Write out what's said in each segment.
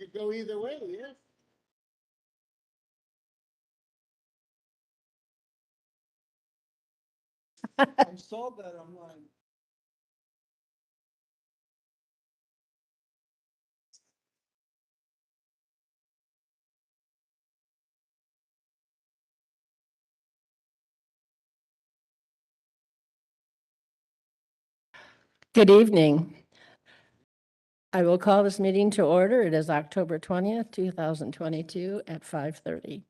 could go either way, yes. I saw that online. Good evening. I will call this meeting to order. It is October 20th, 2022 at 5:30.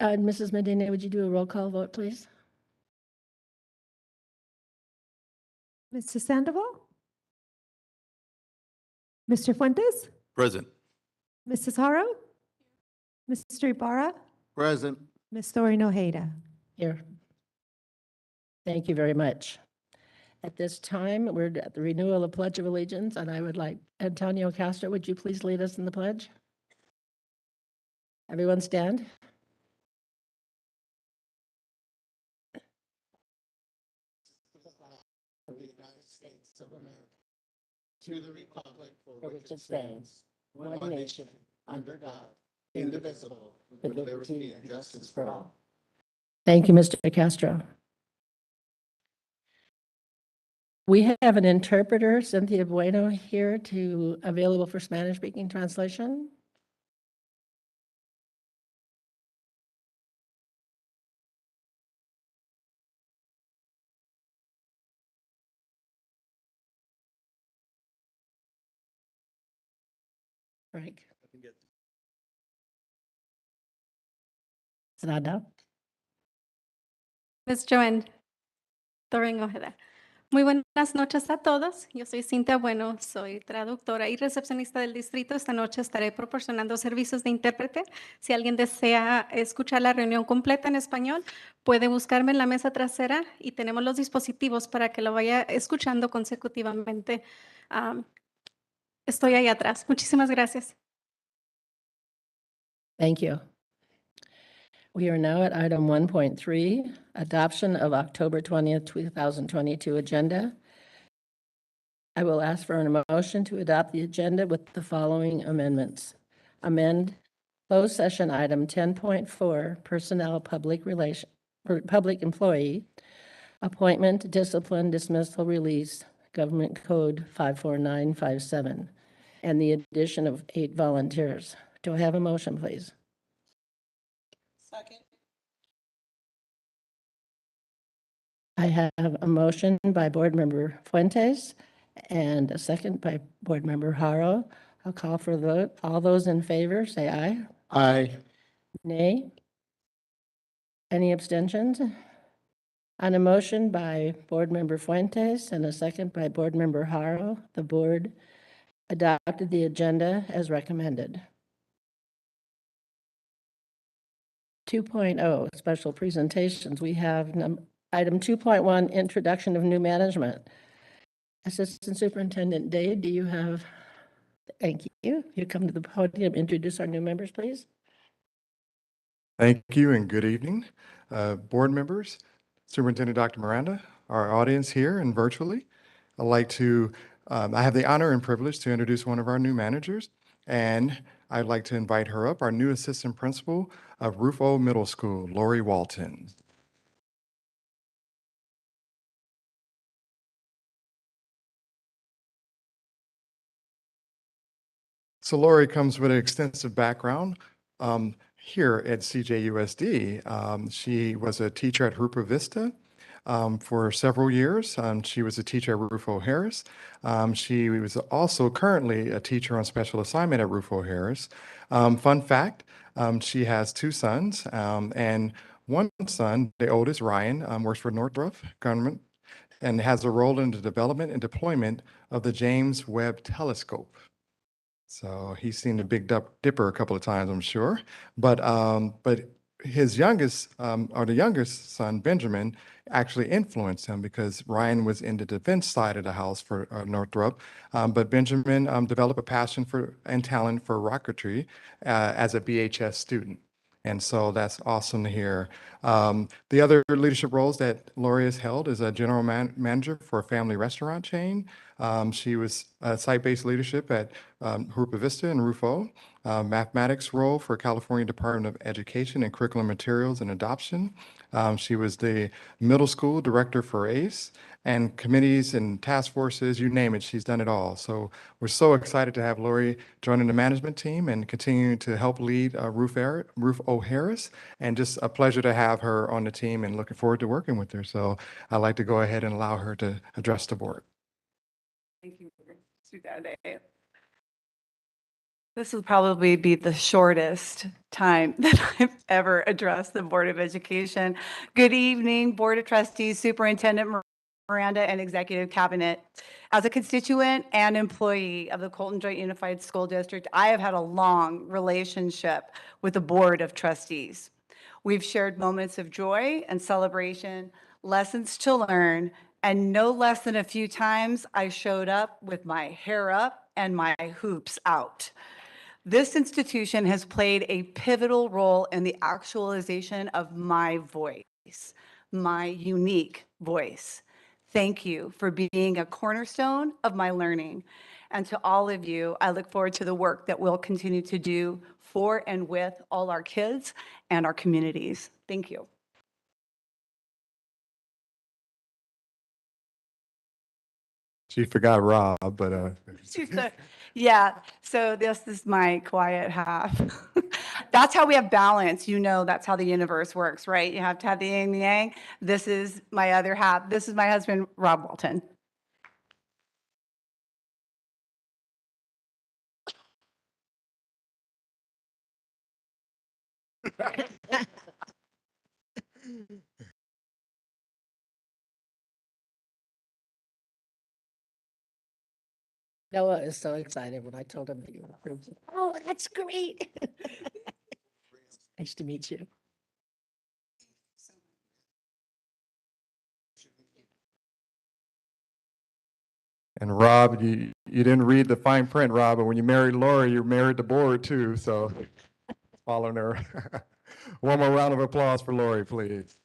Mrs. Medina, would you do a roll call vote, please? Mr. Sandoval? Mr. Fuentes? Present. Mrs. Haro? Mr. Ibarra? Present. Ms. Thoreen Ojeda? Here. Thank you very much. At this time, we're at the renewal of Pledge of Allegiance, and I would like Antonio Castro, would you please lead us in the pledge? Everyone stand. Of the United States of America, to the republic for which it stands, one nation, under God, indivisible, with liberty and justice for all. Thank you, Mr. Castro. We have an interpreter, Cynthia Bueno, here available for Spanish-speaking translation. Frank. Nada. Ms. Joanne Thoreen Ojeda. Muy buenas noches a todos. Yo soy Cintia Bueno, soy traductora y recepcionista del distrito. Esta noche estaré proporcionando servicios de intérprete. Si alguien desea escuchar la reunión completa en español, puede buscarme en la mesa trasera y tenemos los dispositivos para que lo vaya escuchando consecutivamente. Estoy ahí atrás. Muchísimas gracias. Thank you. We are now at item 1.3, adoption of October 20th, 2022 agenda. I will ask for a motion to adopt the agenda with the following amendments. Amend closed session item 10.4, personnel public employee, appointment, discipline, dismissal, release, government code 54957, and the addition of 8 volunteers. Do I have a motion, please? Second. I have a motion by Board Member Fuentes and a second by Board Member Haro. I'll call for the vote. All those in favor, say aye. Aye. Nay. Any abstentions? On a motion by Board Member Fuentes and a second by Board Member Haro, the board adopted the agenda as recommended. 2.0, special presentations. We have item 2.1, introduction of new management. Assistant Superintendent Dade, do you have, thank you. You come to the podium, introduce our new members, please. Thank you and good evening, board members, Superintendent Dr. Miranda, our audience here and virtually. I'd like to, I have the honor and privilege to introduce one of our new managers, and I'd like to invite her up, our new assistant principal of Rufo Middle School, Lori Walton. So Lori comes with an extensive background here at CJUSD. She was a teacher at Rupa Vista for several years. She was a teacher at Rufo Harris. She was also currently a teacher on special assignment at Rufo Harris. Fun fact, she has 2 sons, and one son, the oldest, Ryan, works for Northrop Government and has a role in the development and deployment of the James Webb Telescope. So he's seen the Big Dipper a couple of times, I'm sure. But his youngest, or the youngest son, Benjamin, actually influenced him because Ryan was in the defense side of the house for Northrop. But Benjamin developed a passion for and talent for rocketry as a BHS student. And so that's awesome to hear. The other leadership roles that Lori has held is a general manager for a family restaurant chain. She was site-based leadership at Rupa Vista and Rufo, mathematics role for California Department of Education and Curriculum Materials and Adoption. She was the middle school director for ACE and committees and task forces, you name it, she's done it all. So we're so excited to have Lori joining the management team and continuing to help lead Ruth O'Harris. And just a pleasure to have her on the team and looking forward to working with her. So I'd like to go ahead and allow her to address the board. Thank you, Sudade. This will probably be the shortest time that I've ever addressed the Board of Education. Good evening, Board of Trustees, Superintendent Miranda, and Executive Cabinet. As a constituent and employee of the Colton Joint Unified School District, I have had a long relationship with the Board of Trustees. We've shared moments of joy and celebration, lessons to learn, and no less than a few times I showed up with my hair up and my hoops out. This institution has played a pivotal role in the actualization of my voice, my unique voice. Thank you for being a cornerstone of my learning. And to all of you, I look forward to the work that we'll continue to do for and with all our kids and our communities. Thank you. She forgot Rob, but Yeah, so this is my quiet half. That's how we have balance. You know, that's how the universe works, right? You have to have the yin and the yang. This is my other half. This is my husband, Rob Walton. Noah is so excited when I told him that you approved it. Oh, that's great. Nice to meet you. and Rob, you didn't read the fine print, Rob, but when you married Lori, you married the board too. So following her. One more round of applause for Lori, please.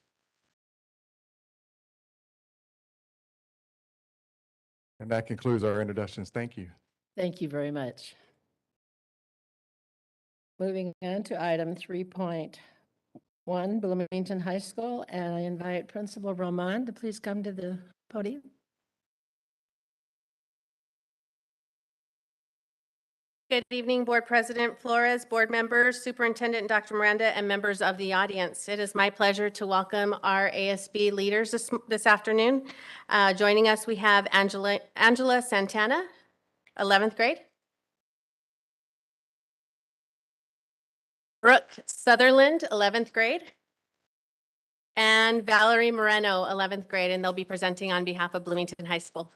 And that concludes our introductions. Thank you. Thank you very much. Moving on to item 3.1, Bloomington High School, and I invite Principal Roman to please come to the podium. Good evening, Board President Flores, board members, Superintendent Dr. Miranda, and members of the audience. It is my pleasure to welcome our ASB leaders this afternoon. Joining us, we have Angela Santana, 11th grade. Brooke Sutherland, 11th grade. And Valerie Moreno, 11th grade, and they'll be presenting on behalf of Bloomington High School.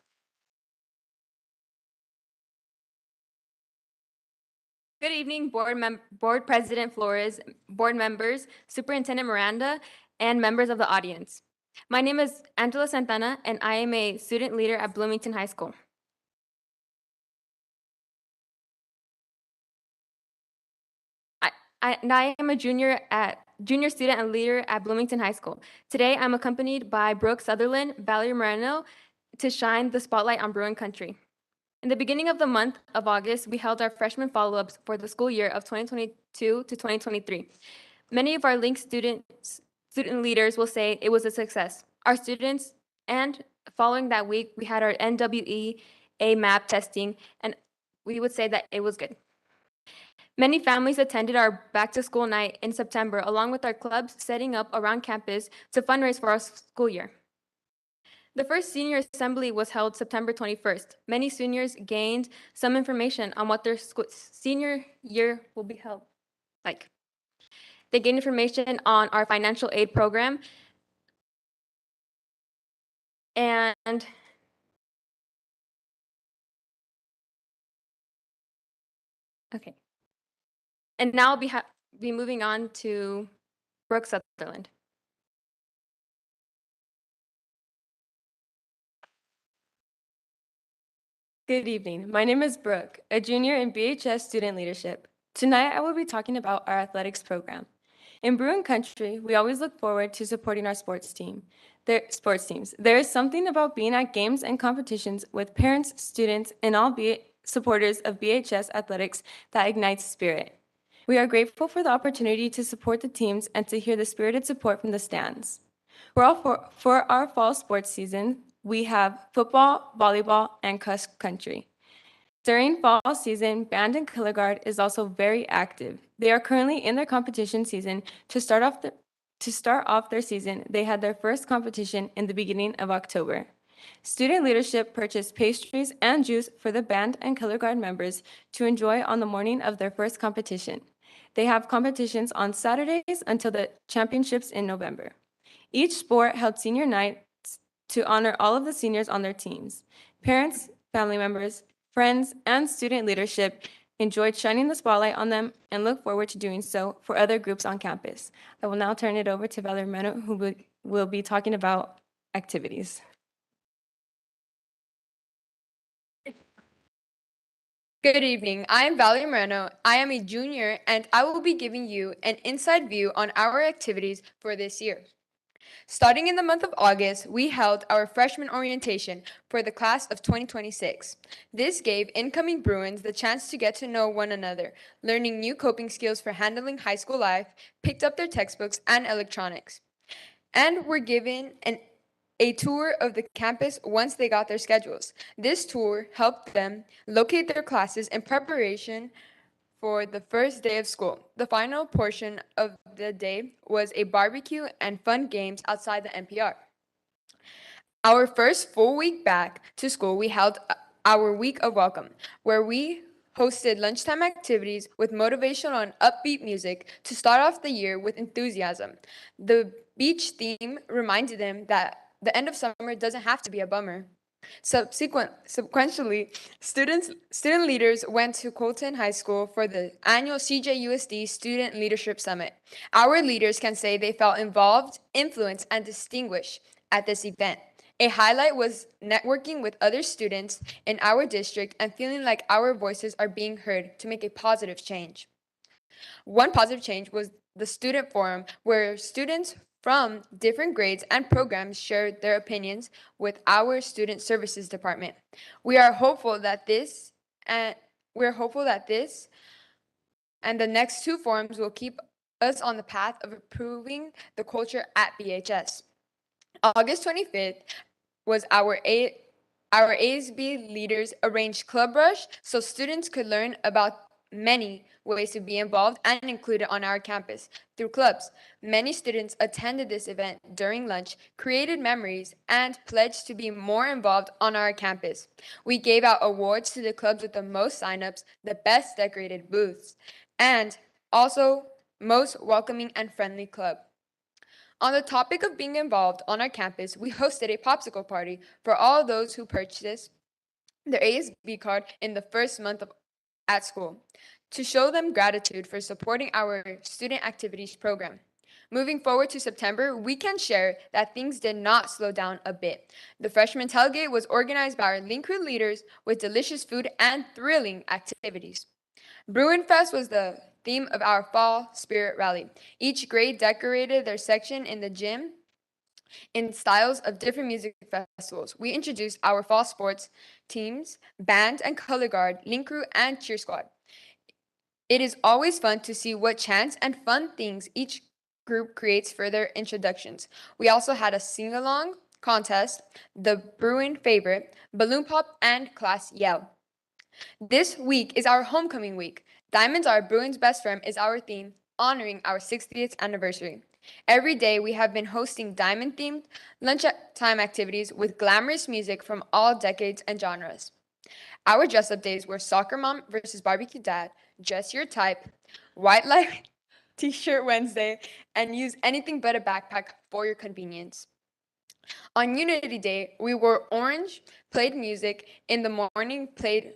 Good evening, Board President Flores, board members, Superintendent Miranda, and members of the audience. My name is Angela Santana, and I am a student leader at Bloomington High School. I am a junior student and leader at Bloomington High School. Today, I'm accompanied by Brooke Sutherland, Valerie Moreno, to shine the spotlight on Bruin Country. In the beginning of the month of August, we held our freshman follow-ups for the school year of 2022 to 2023. Many of our LINK student leaders will say it was a success. Our students, and following that week, we had our NWEA map testing, and we would say that it was good. Many families attended our back-to-school night in September, along with our clubs setting up around campus to fundraise for our school year. The first senior assembly was held September 21st. Many seniors gained some information on what their senior year will be held like. They gained information on our financial aid program and okay. And now I'll be moving on to Brooke Sutherland. Good evening. My name is Brooke, a junior in BHS Student Leadership. Tonight, I will be talking about our athletics program. In Bruin Country, we always look forward to supporting our sports teams. There is something about being at games and competitions with parents, students, and all supporters of BHS athletics that ignites spirit. We are grateful for the opportunity to support the teams and to hear the spirited support from the stands. For our fall sports season, we have football, volleyball, and cross country. During fall season, band and color guard is also very active. They are currently in their competition season. To start off their season, they had their first competition in the beginning of October. Student leadership purchased pastries and juice for the band and color guard members to enjoy on the morning of their first competition. They have competitions on Saturdays until the championships in November. Each sport held senior nights to honor all of the seniors on their teams. Parents, family members, friends, and student leadership enjoyed shining the spotlight on them and look forward to doing so for other groups on campus. I will now turn it over to Valerie Moreno, who will be talking about activities. Good evening. I am Valerie Moreno. I am a junior, and I will be giving you an inside view on our activities for this year. Starting in the month of August, we held our freshman orientation for the class of 2026. This gave incoming Bruins the chance to get to know one another, learning new coping skills for handling high school life, picked up their textbooks and electronics, and were given a tour of the campus once they got their schedules. This tour helped them locate their classes in preparation for the first day of school. The final portion of the day was a barbecue and fun games outside the NPR. Our first full week back to school, we held our week of welcome, where we hosted lunchtime activities with motivational and upbeat music to start off the year with enthusiasm. The beach theme reminded them that the end of summer doesn't have to be a bummer. Subsequently, student leaders went to Colton High School for the annual CJUSD Student Leadership Summit. Our leaders can say they felt involved, influenced, and distinguished at this event. A highlight was networking with other students in our district and feeling like our voices are being heard to make a positive change. One positive change was the student forum, where students from different grades and programs shared their opinions with our student services department. We are hopeful that this and the next two forums will keep us on the path of improving the culture at BHS. August 25th was our ASB leaders arranged Club Rush so students could learn about many ways to be involved and included on our campus through clubs. Many students attended this event during lunch, created memories, and pledged to be more involved on our campus. We gave out awards to the clubs with the most signups, the best decorated booths, and also most welcoming and friendly club. On the topic of being involved on our campus, we hosted a popsicle party for all those who purchased their ASB card in the first month at school, to show them gratitude for supporting our student activities program. Moving forward to September, we can share that things did not slow down a bit. The freshman tailgate was organized by our Link Crew leaders with delicious food and thrilling activities. Bruin Fest was the theme of our fall spirit rally. Each grade decorated their section in the gym in styles of different music festivals. We introduced our fall sports teams, band and color guard, Link Crew, and cheer squad. It is always fun to see what chants and fun things each group creates for their introductions. We also had a sing-along contest, the Bruin favorite, balloon pop, and class yell. This week is our homecoming week. Diamonds Are Bruin's Best Friend is our theme, honoring our 60th anniversary. Every day we have been hosting diamond-themed lunchtime activities with glamorous music from all decades and genres. Our dress-up days were Soccer Mom versus Barbecue Dad, Dress Your Type, White Light T-shirt Wednesday, and use anything but a backpack for your convenience. On Unity Day, we wore orange, played music. In the morning, played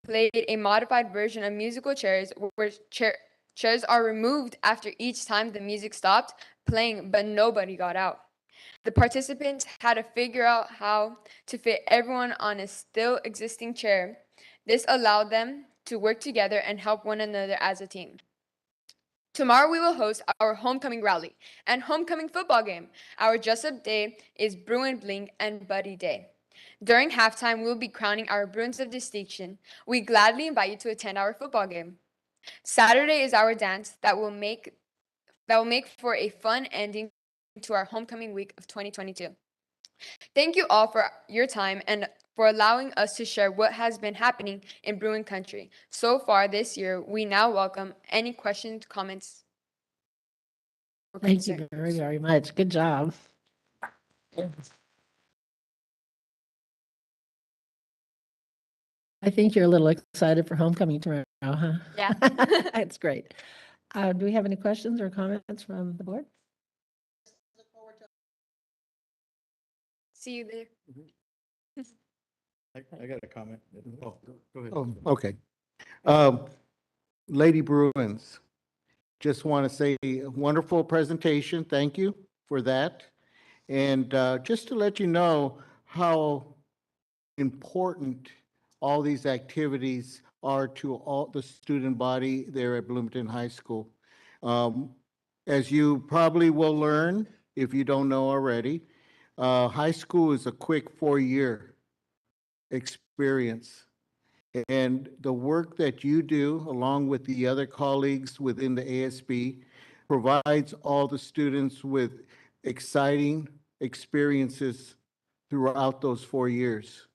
a modified version of musical chairs where chairs are removed after each time the music stopped playing, but nobody got out. The participants had to figure out how to fit everyone on a still existing chair. This allowed them to work together and help one another as a team. Tomorrow we will host our homecoming rally and homecoming football game. Our dress-up day is Bruin Bling and Buddy Day. During halftime, we will be crowning our Bruins of Distinction. We gladly invite you to attend our football game. Saturday is our dance that will make for a fun ending to our homecoming week of 2022. Thank you all for your time and for allowing us to share what has been happening in Bruin country so far this year. We now welcome any questions, comments, or Thank you concerns. very, very much. Good job. I think you're a little excited for homecoming tomorrow, huh? Yeah. That's great. Do we have any questions or comments from the board? See you there. I got a comment. Oh, go ahead. Oh, okay. Um, Lady Bruins, just want to say wonderful presentation. Thank you for that. And just to let you know how important all these activities are to all the student body there at Bloomington High School. As you probably will learn, if you don't know already, high school is a quick 4-year experience. And the work that you do, along with the other colleagues within the ASB, provides all the students with exciting experiences throughout those 4 years.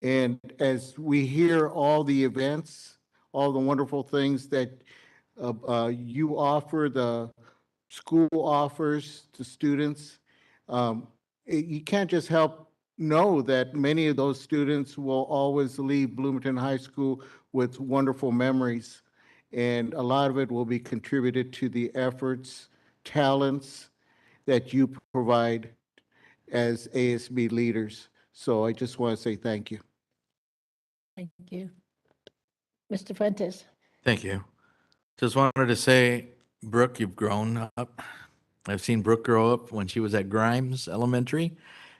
And as we hear all the events, all the wonderful things that you offer, the school offers to students, you can't just help know that many of those students will always leave Bloomington High School with wonderful memories. And a lot of it will be contributed to the efforts, talents that you provide as ASB leaders. So I just want to say thank you. Thank you. Mr. Fuentes? Thank you. Just wanted to say, Brooke, you've grown up. I've seen Brooke grow up when she was at Grimes Elementary.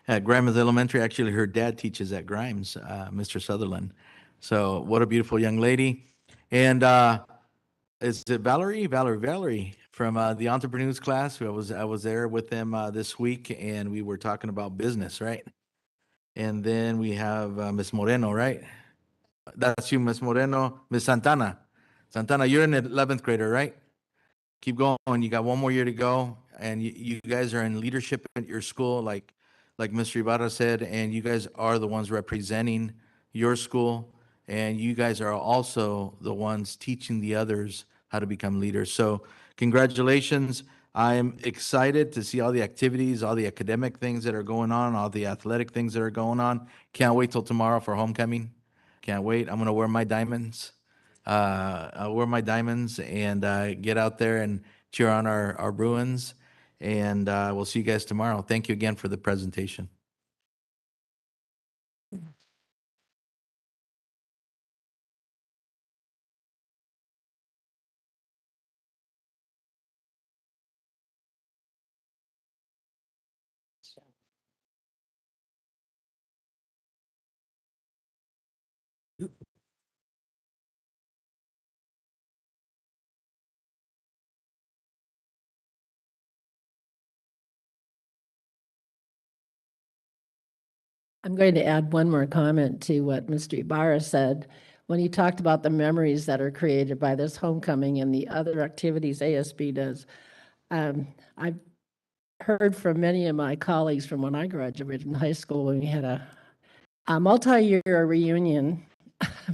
At Grimes Elementary, actually, her dad teaches at Grimes, Mr. Sutherland. So what a beautiful young lady. And is it Valerie? Valerie from the entrepreneurs class. I was there with them this week, and we were talking about business, right? And then we have Miss Moreno, right? That's you, Miss Moreno. Miss Santana. Santana, you're an 11th grader, right? Keep going. You got one more year to go, and you guys are in leadership at your school, like Mr. Ibarra said, and you guys are the ones representing your school, and you guys are also the ones teaching the others how to become leaders. So congratulations. I'm excited to see all the activities, all the academic things that are going on, all the athletic things that are going on. Can't wait till tomorrow for homecoming. Can't wait. I'm going to wear my diamonds. I'll wear my diamonds and get out there and cheer on our Bruins. And we'll see you guys tomorrow. Thank you again for the presentation. I'm going to add one more comment to what Mr. Ibarra said when he talked about the memories that are created by this homecoming and the other activities ASB does. I've heard from many of my colleagues from when I graduated in high school when we had a multi-year reunion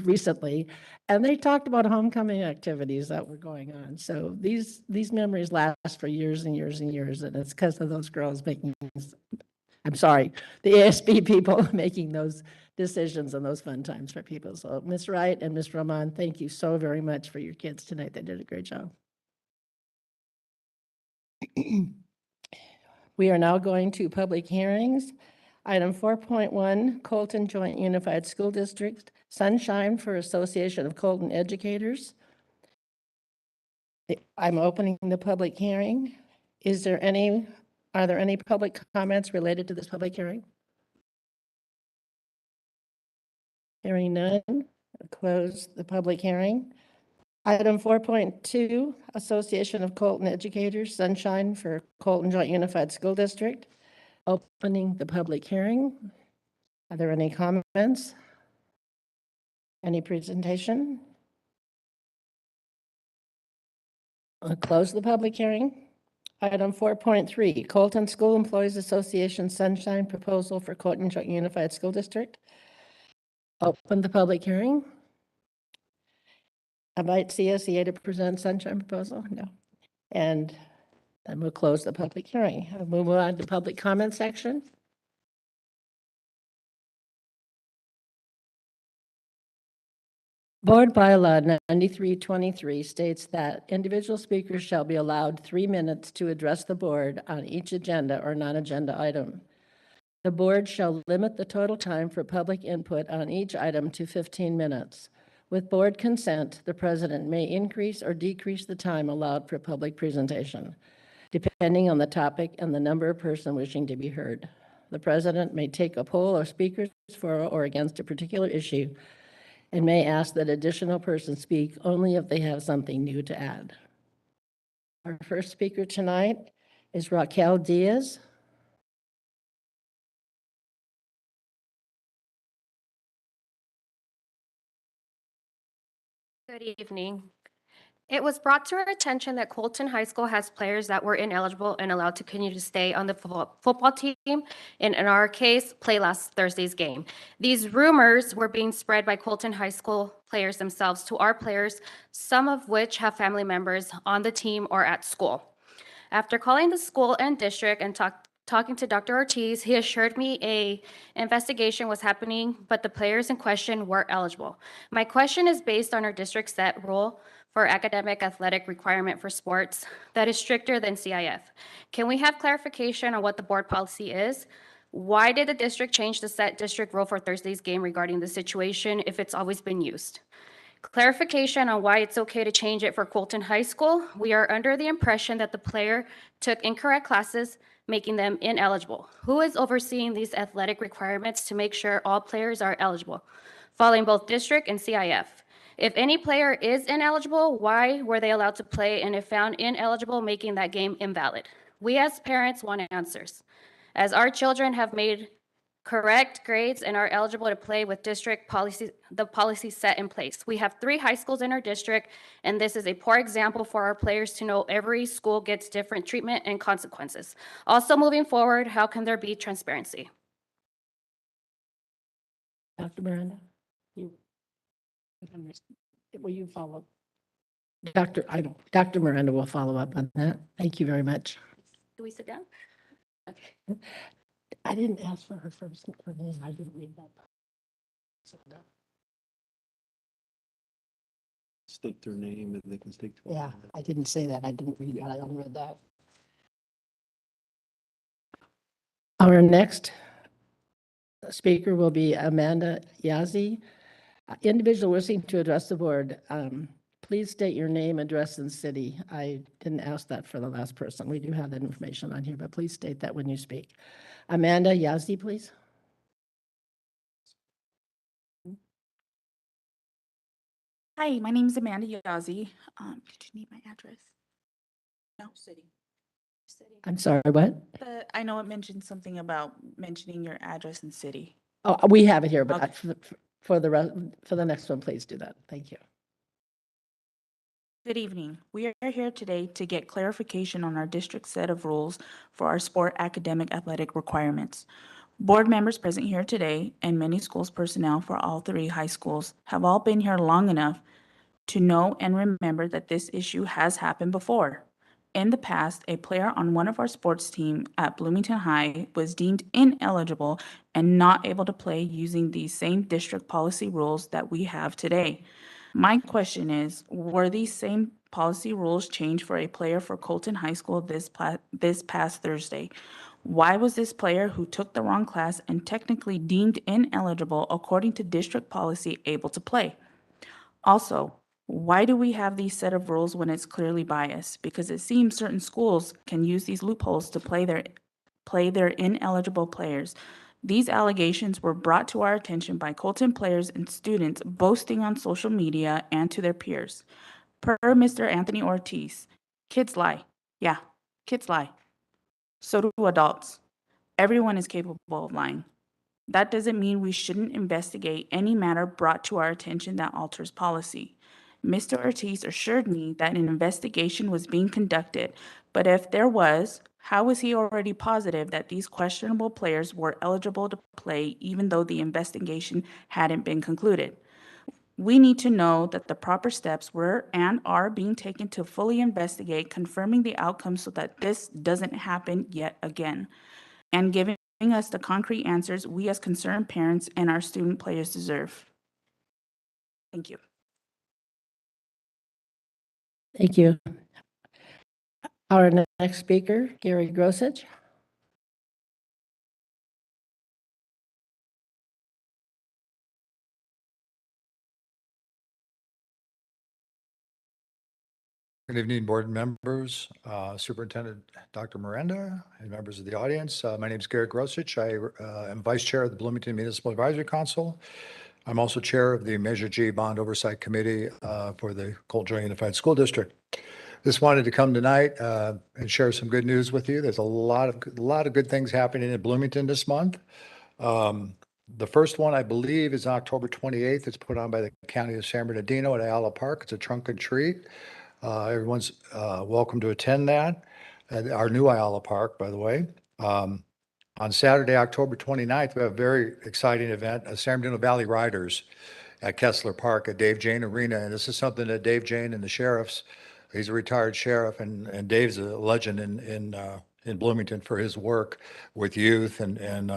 recently, and they talked about homecoming activities that were going on. So these memories last for years and years and years, and it's because of those girls making, I'm sorry, the ASB people making those decisions and those fun times for people. So Ms. Wright and Ms. Roman, thank you so very much for your kids tonight. They did a great job. We are now going to public hearings. Item 4.1, Colton Joint Unified School District, Sunshine for Association of Colton Educators. I'm opening the public hearing. Are there any public comments related to this public hearing? Hearing none, I'll close the public hearing. Item 4.2, Association of Colton Educators, Sunshine for Colton Joint Unified School District. Opening the public hearing. Are there any comments? Any presentation? I'll close the public hearing. Item 4.3, Colton School Employees Association Sunshine Proposal for Colton Joint Unified School District. Open the public hearing. Invite CSEA to present Sunshine Proposal? No. And then we'll close the public hearing. We'll move on to public comment section. Board Bylaw 9323 states that individual speakers shall be allowed 3 minutes to address the board on each agenda or non-agenda item. The board shall limit the total time for public input on each item to 15 minutes. With board consent, the president may increase or decrease the time allowed for public presentation, depending on the topic and the number of persons wishing to be heard. The president may take a poll of speakers for or against a particular issue and may ask that additional persons speak only if they have something new to add. Our first speaker tonight is Raquel Diaz. Good evening. It was brought to our attention that Colton High School has players that were ineligible and allowed to continue to stay on the football team, and in our case, play last Thursday's game. These rumors were being spread by Colton High School players themselves to our players, some of which have family members on the team or at school. After calling the school and district and talking to Dr. Ortiz, he assured me a investigation was happening, but the players in question were eligible. My question is based on our district set rule for academic athletic requirement for sports that is stricter than CIF. Can we have clarification on what the board policy is? Why did the district change the set district rule for Thursday's game regarding the situation if it's always been used? Clarification on why it's okay to change it for Colton High School. We are under the impression that the player took incorrect classes, making them ineligible. Who is overseeing these athletic requirements to make sure all players are eligible, following both district and CIF? If any player is ineligible, why were they allowed to play, and if found ineligible, making that game invalid? We as parents want answers, as our children have made correct grades and are eligible to play with district policy, the policy set in place. We have 3 high schools in our district, and this is a poor example for our players to know every school gets different treatment and consequences. Also, moving forward, how can there be transparency? Dr. Miranda, will you follow? Dr. Miranda will follow up on that. Thank you very much. Do we sit down? Okay. I didn't ask for her first name. I didn't read that. State their name and they can stick to it. Yeah, I didn't say that. I didn't read that. I only read that. Our next speaker will be Amanda Yazzie. Individual wishing to address the board, please state your name, address, and city. I didn't ask that for the last person. We do have that information on here, but please state that when you speak. Amanda Yazzie, please. Hi, my name is Amanda Yazzie. Did you need my address? No, city. I'm sorry, what? I know it mentioned something about mentioning your address and city. Oh, we have it here, but Okay. for the next one, please do that. Thank you. Good evening. We are here today to get clarification on our district set of rules for our sport academic athletic requirements. Board members present here today and many schools personnel for all 3 high schools have all been here long enough to know and remember that this issue has happened before. In the past, a player on one of our sports team at Bloomington High was deemed ineligible and not able to play using these same district policy rules that we have today. My question is, were these same policy rules changed for a player for Colton High School this past Thursday? Why was this player who took the wrong class and technically deemed ineligible according to district policy able to play? Also, why do we have these set of rules when it's clearly biased? Because it seems certain schools can use these loopholes to play their ineligible players. These allegations were brought to our attention by Colton players and students boasting on social media and to their peers. Per Mr. Anthony Ortiz, kids lie. Yeah, kids lie. So do adults. Everyone is capable of lying. That doesn't mean we shouldn't investigate any matter brought to our attention that alters policy. Mr. Ortiz assured me that an investigation was being conducted, but if there was, how was he already positive that these questionable players were eligible to play even though the investigation hadn't been concluded? We need to know that the proper steps were and are being taken to fully investigate, confirming the outcome so that this doesn't happen yet again, and giving us the concrete answers we as concerned parents and our student players deserve. Thank you. Thank you. Our next speaker, Gary Grosich. Good evening, board members, Superintendent Dr. Miranda, and members of the audience. My name is Gary Grosich. I am Vice Chair of the Bloomington Municipal Advisory Council. I'm also Chair of the Measure G Bond Oversight Committee for the Colt Joy Unified School District. Just wanted to come tonight and share some good news with you. There's a lot of good things happening in Bloomington this month. The first one, I believe, is October 28th. It's put on by the County of San Bernardino at Ayala Park. It's a trunk and treat. Everyone's welcome to attend that at our new Ayala Park, by the way. On Saturday, October 29th, we have a very exciting event, San Bernardino Valley Riders at Kessler Park at Dave Jane Arena. And this is something that Dave Jane and the sheriffs, he's a retired sheriff, and Dave's a legend in Bloomington for his work with youth and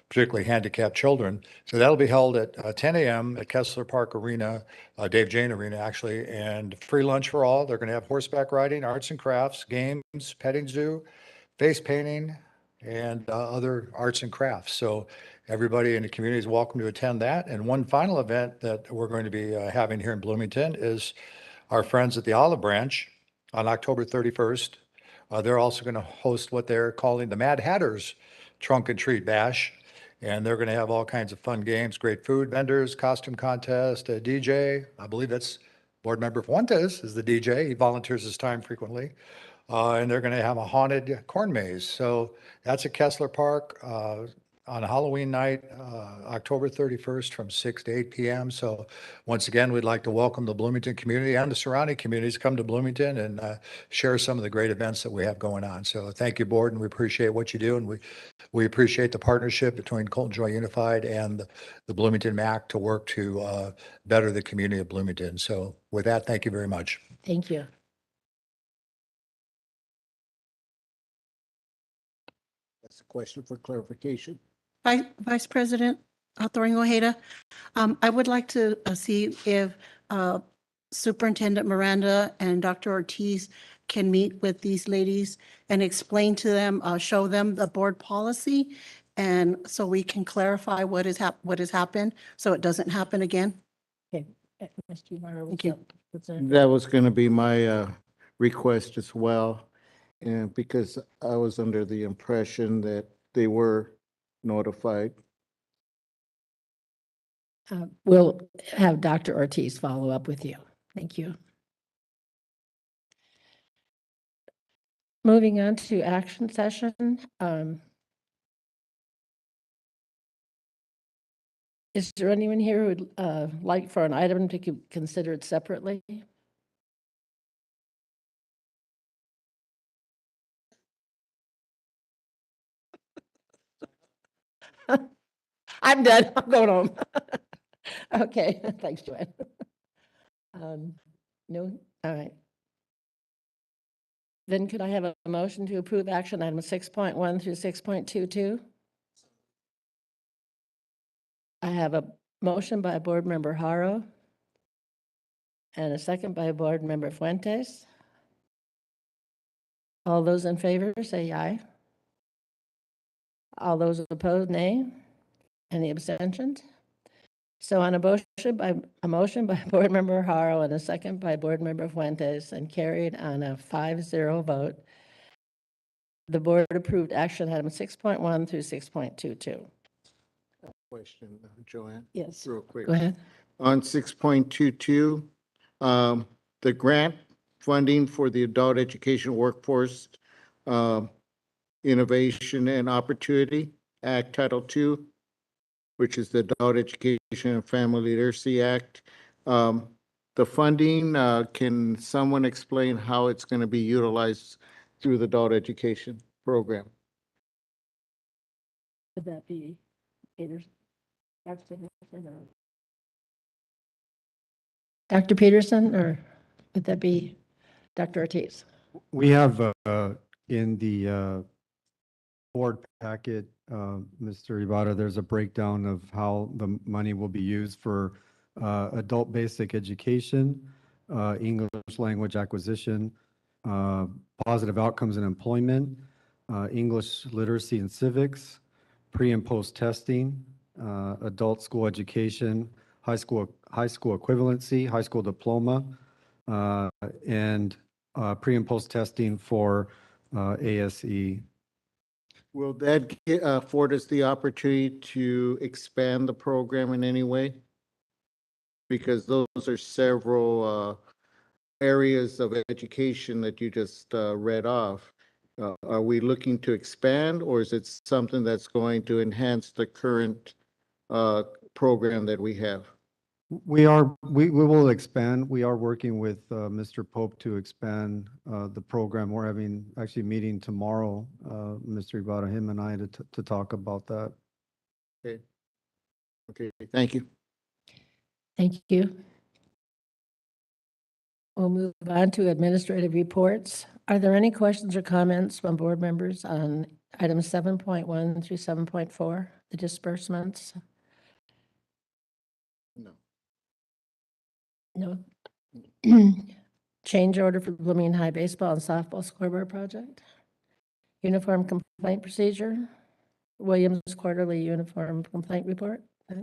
particularly handicapped children. So that'll be held at 10 a.m. at Kessler Park Arena, Dave Jane Arena, actually, and free lunch for all. They're going to have horseback riding, arts and crafts, games, petting zoo, face painting, and other arts and crafts. So everybody in the community is welcome to attend that. And one final event that we're going to be having here in Bloomington is our friends at the Olive Branch on October 31st. They're also going to host what they're calling the Mad Hatters Trunk and Treat Bash. And they're going to have all kinds of fun games, great food vendors, costume contest, a DJ. I believe that's Board Member Fuentes is the DJ. He volunteers his time frequently. And they're going to have a haunted corn maze. So that's at Kessler Park on Halloween night, October 31st from 6 to 8 p.m. So once again, we'd like to welcome the Bloomington community and the surrounding communities to come to Bloomington and share some of the great events that we have going on. So thank you, board, and we appreciate what you do. And we appreciate the partnership between Colt and Joy Unified and the Bloomington MAC to work to better the community of Bloomington. So with that, thank you very much. Thank you. That's a question for clarification. Vice President Thorin Ojeda, I would like to see if Superintendent Miranda and Dr. Ortiz can meet with these ladies and explain to them, show them the board policy, and so we can clarify what has happened, so it doesn't happen again. Okay. Mr. Ibarra, Thank you. That was going to be my request as well. And because I was under the impression that they were notified. We'll have Dr. Ortiz follow up with you. Thank you. Moving on to action session. Is there anyone here who would like for an item to be considered separately? I'm done. I'm going home. Okay, thanks, Joanne. No, all right. Then could I have a motion to approve action item 6.1 through 6.22? I have a motion by Board Member Haro and a second by Board Member Fuentes. All those in favor say aye. All those opposed, nay. Any abstentions? So on a motion by Board Member Haro and a second by Board Member Fuentes and carried on a 5-0 vote, the board approved action item 6.1 through 6.22. Question, Joanne? Yes. Real quick. Go ahead. On 6.22, the grant funding for the Adult Education Workforce Innovation and Opportunity Act Title II, which is the Adult Education and Family Literacy Act. The funding, can someone explain how it's going to be utilized through the adult education program? Would that be Peterson? Dr. Peterson, or would that be Dr. Ortiz? We have in the board packet, Mr. Ibarra, there's a breakdown of how the money will be used for adult basic education, English language acquisition, positive outcomes in employment, English literacy and civics, pre and post testing, adult school education, high school equivalency, high school diploma, and pre and post testing for ASE. Will that afford us the opportunity to expand the program in any way? Because those are several areas of education that you just read off. Are we looking to expand, or is it something that's going to enhance the current program that we have? We will expand. We are working with Mr. Pope to expand the program. We're having actually a meeting tomorrow, Mr. Ibarra, him and I, to talk about that. Okay. Okay, thank you. Thank you. We'll move on to administrative reports. Are there any questions or comments from board members on items 7.1 through 7.4, the disbursements? No. No. Change order for the Blooming High baseball and softball scoreboard project. Uniform complaint procedure. Williams quarterly uniform complaint report. Okay.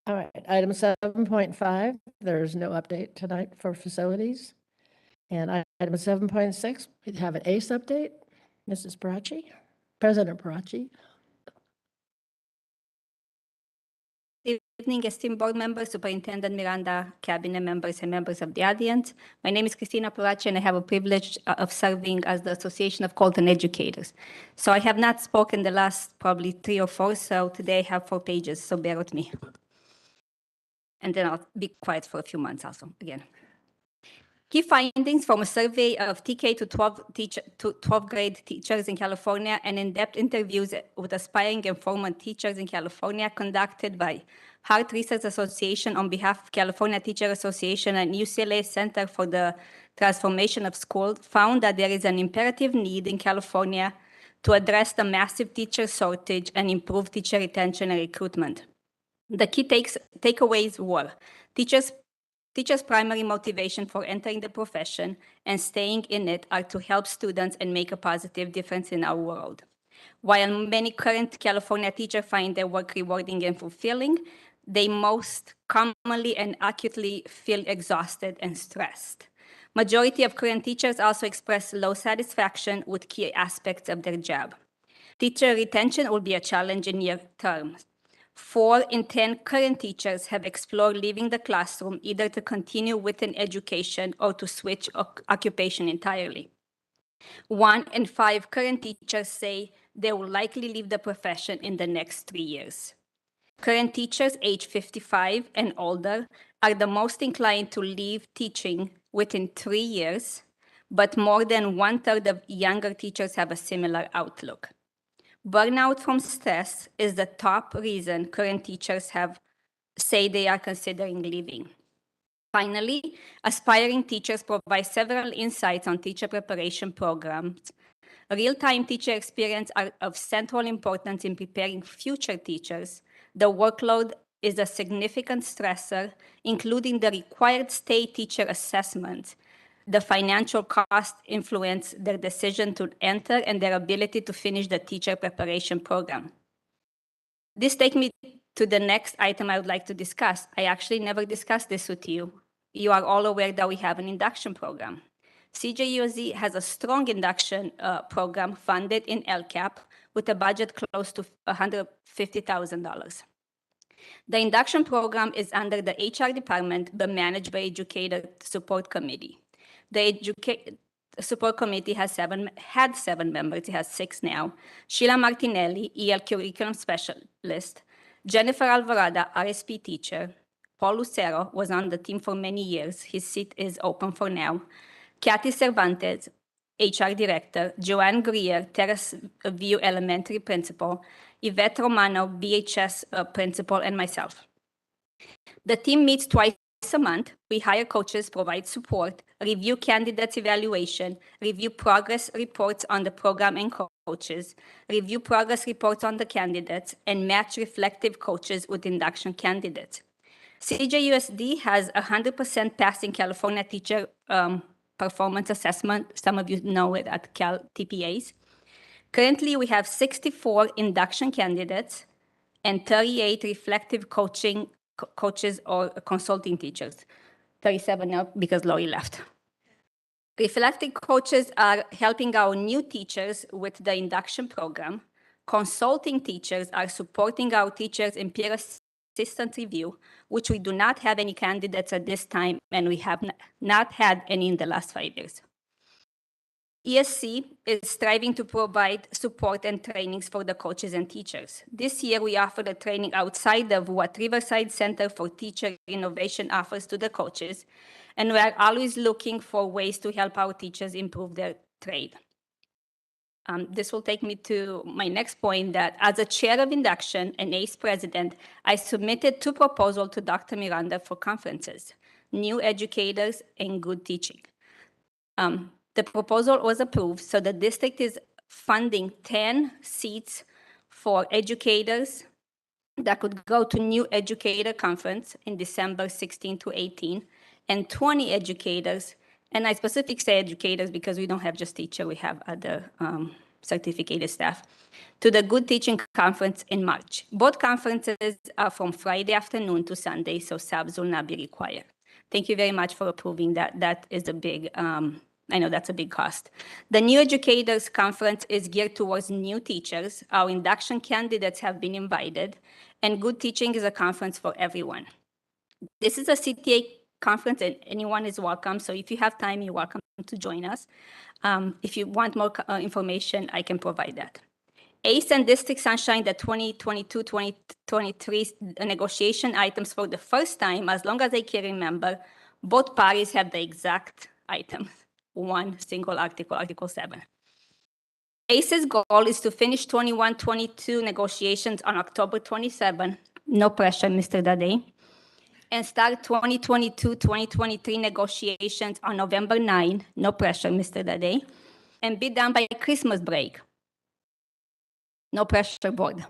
All right, item 7.5, there's no update tonight for facilities. And item 7.6, we have an ACE update. Mrs. Parachi, President Parachi. Good evening, esteemed board members, Superintendent Miranda, cabinet members, and members of the audience. My name is Christina Parachi, and I have a privilege of serving as the Association of Colton Educators. So I have not spoken the last probably 3 or 4, so today I have 4 pages, so bear with me. And then I'll be quiet for a few months also, again. Key findings from a survey of TK to 12 grade teachers in California and in-depth interviews with aspiring and former teachers in California conducted by Hart Research Association on behalf of California Teacher Association and UCLA Center for the Transformation of Schools found that there is an imperative need in California to address the massive teacher shortage and improve teacher retention and recruitment. The key takeaways were teachers' primary motivation for entering the profession and staying in it are to help students and make a positive difference in our world. While many current California teachers find their work rewarding and fulfilling, they most commonly and acutely feel exhausted and stressed. Majority of current teachers also express low satisfaction with key aspects of their job. Teacher retention will be a challenge in near term. 4 in 10 current teachers have explored leaving the classroom either to continue within education or to switch occupation entirely. 1 in 5 current teachers say they will likely leave the profession in the next 3 years. Current teachers age 55 and older are the most inclined to leave teaching within 3 years, but more than 1/3 of younger teachers have a similar outlook. Burnout from stress is the top reason current teachers say they are considering leaving. Finally, aspiring teachers provide several insights on teacher preparation programs. Real-time teacher experience are of central importance in preparing future teachers. The workload is a significant stressor, including the required state teacher assessment. The financial cost influence their decision to enter and their ability to finish the teacher preparation program. This takes me to the next item I would like to discuss. I actually never discussed this with you. You are all aware that we have an induction program. CJUSD has a strong induction program funded in LCAP with a budget close to $150,000. The induction program is under the HR department, but managed by Educator Support Committee. The Support Committee had 7 members, it has 6 now. Sheila Martinelli, EL Curriculum Specialist, Jennifer Alvarado, RSP teacher, Paul Lucero was on the team for many years, his seat is open for now. Kathy Cervantes, HR Director, Joanne Greer, Terrace View Elementary Principal, Yvette Romano, BHS Principal, and myself. The team meets twice a month. We hire coaches, provide support, review candidates' evaluation, review progress reports on the program and coaches, review progress reports on the candidates, and match reflective coaches with induction candidates. CJUSD has 100% passing California teacher performance assessment. Some of you know it at Cal TPAs. Currently, we have 64 induction candidates and 38 reflective coaches or consulting teachers. 37 now because Lori left. Reflective coaches are helping our new teachers with the induction program. Consulting teachers are supporting our teachers in peer assistance review, which we do not have any candidates at this time, and we have not had any in the last 5 years. ESC is striving to provide support and trainings for the coaches and teachers. This year, we offer the training outside of what Riverside Center for Teacher Innovation offers to the coaches, and we are always looking for ways to help our teachers improve their trade. This will take me to my next point, that as a chair of induction and ACE president, I submitted 2 proposals to Dr. Miranda for conferences, new educators and good teaching. The proposal was approved, so the district is funding 10 seats for educators that could go to new educator conference in December 16 to 18, and 20 educators, and I specifically say educators because we don't have just teachers, we have other certificated staff, to the Good Teaching Conference in March. Both conferences are from Friday afternoon to Sunday, so subs will not be required. Thank you very much for approving that. That is a big, I know that's a big cost. The New Educators Conference is geared towards new teachers. Our induction candidates have been invited, and Good Teaching is a conference for everyone. This is a CTA conference, and anyone is welcome. So if you have time, you're welcome to join us. If you want more information, I can provide that. ACE and District Sunshine, the 2022-2023 negotiation items for the first time, as long as I can remember, both parties have the exact item. One single article, Article 7. ACE's goal is to finish 21-22 negotiations on October 27. No pressure, Mr. Dade. And start 2022-2023 negotiations on November 9. No pressure, Mr. Dade. And be done by Christmas break. No pressure, board.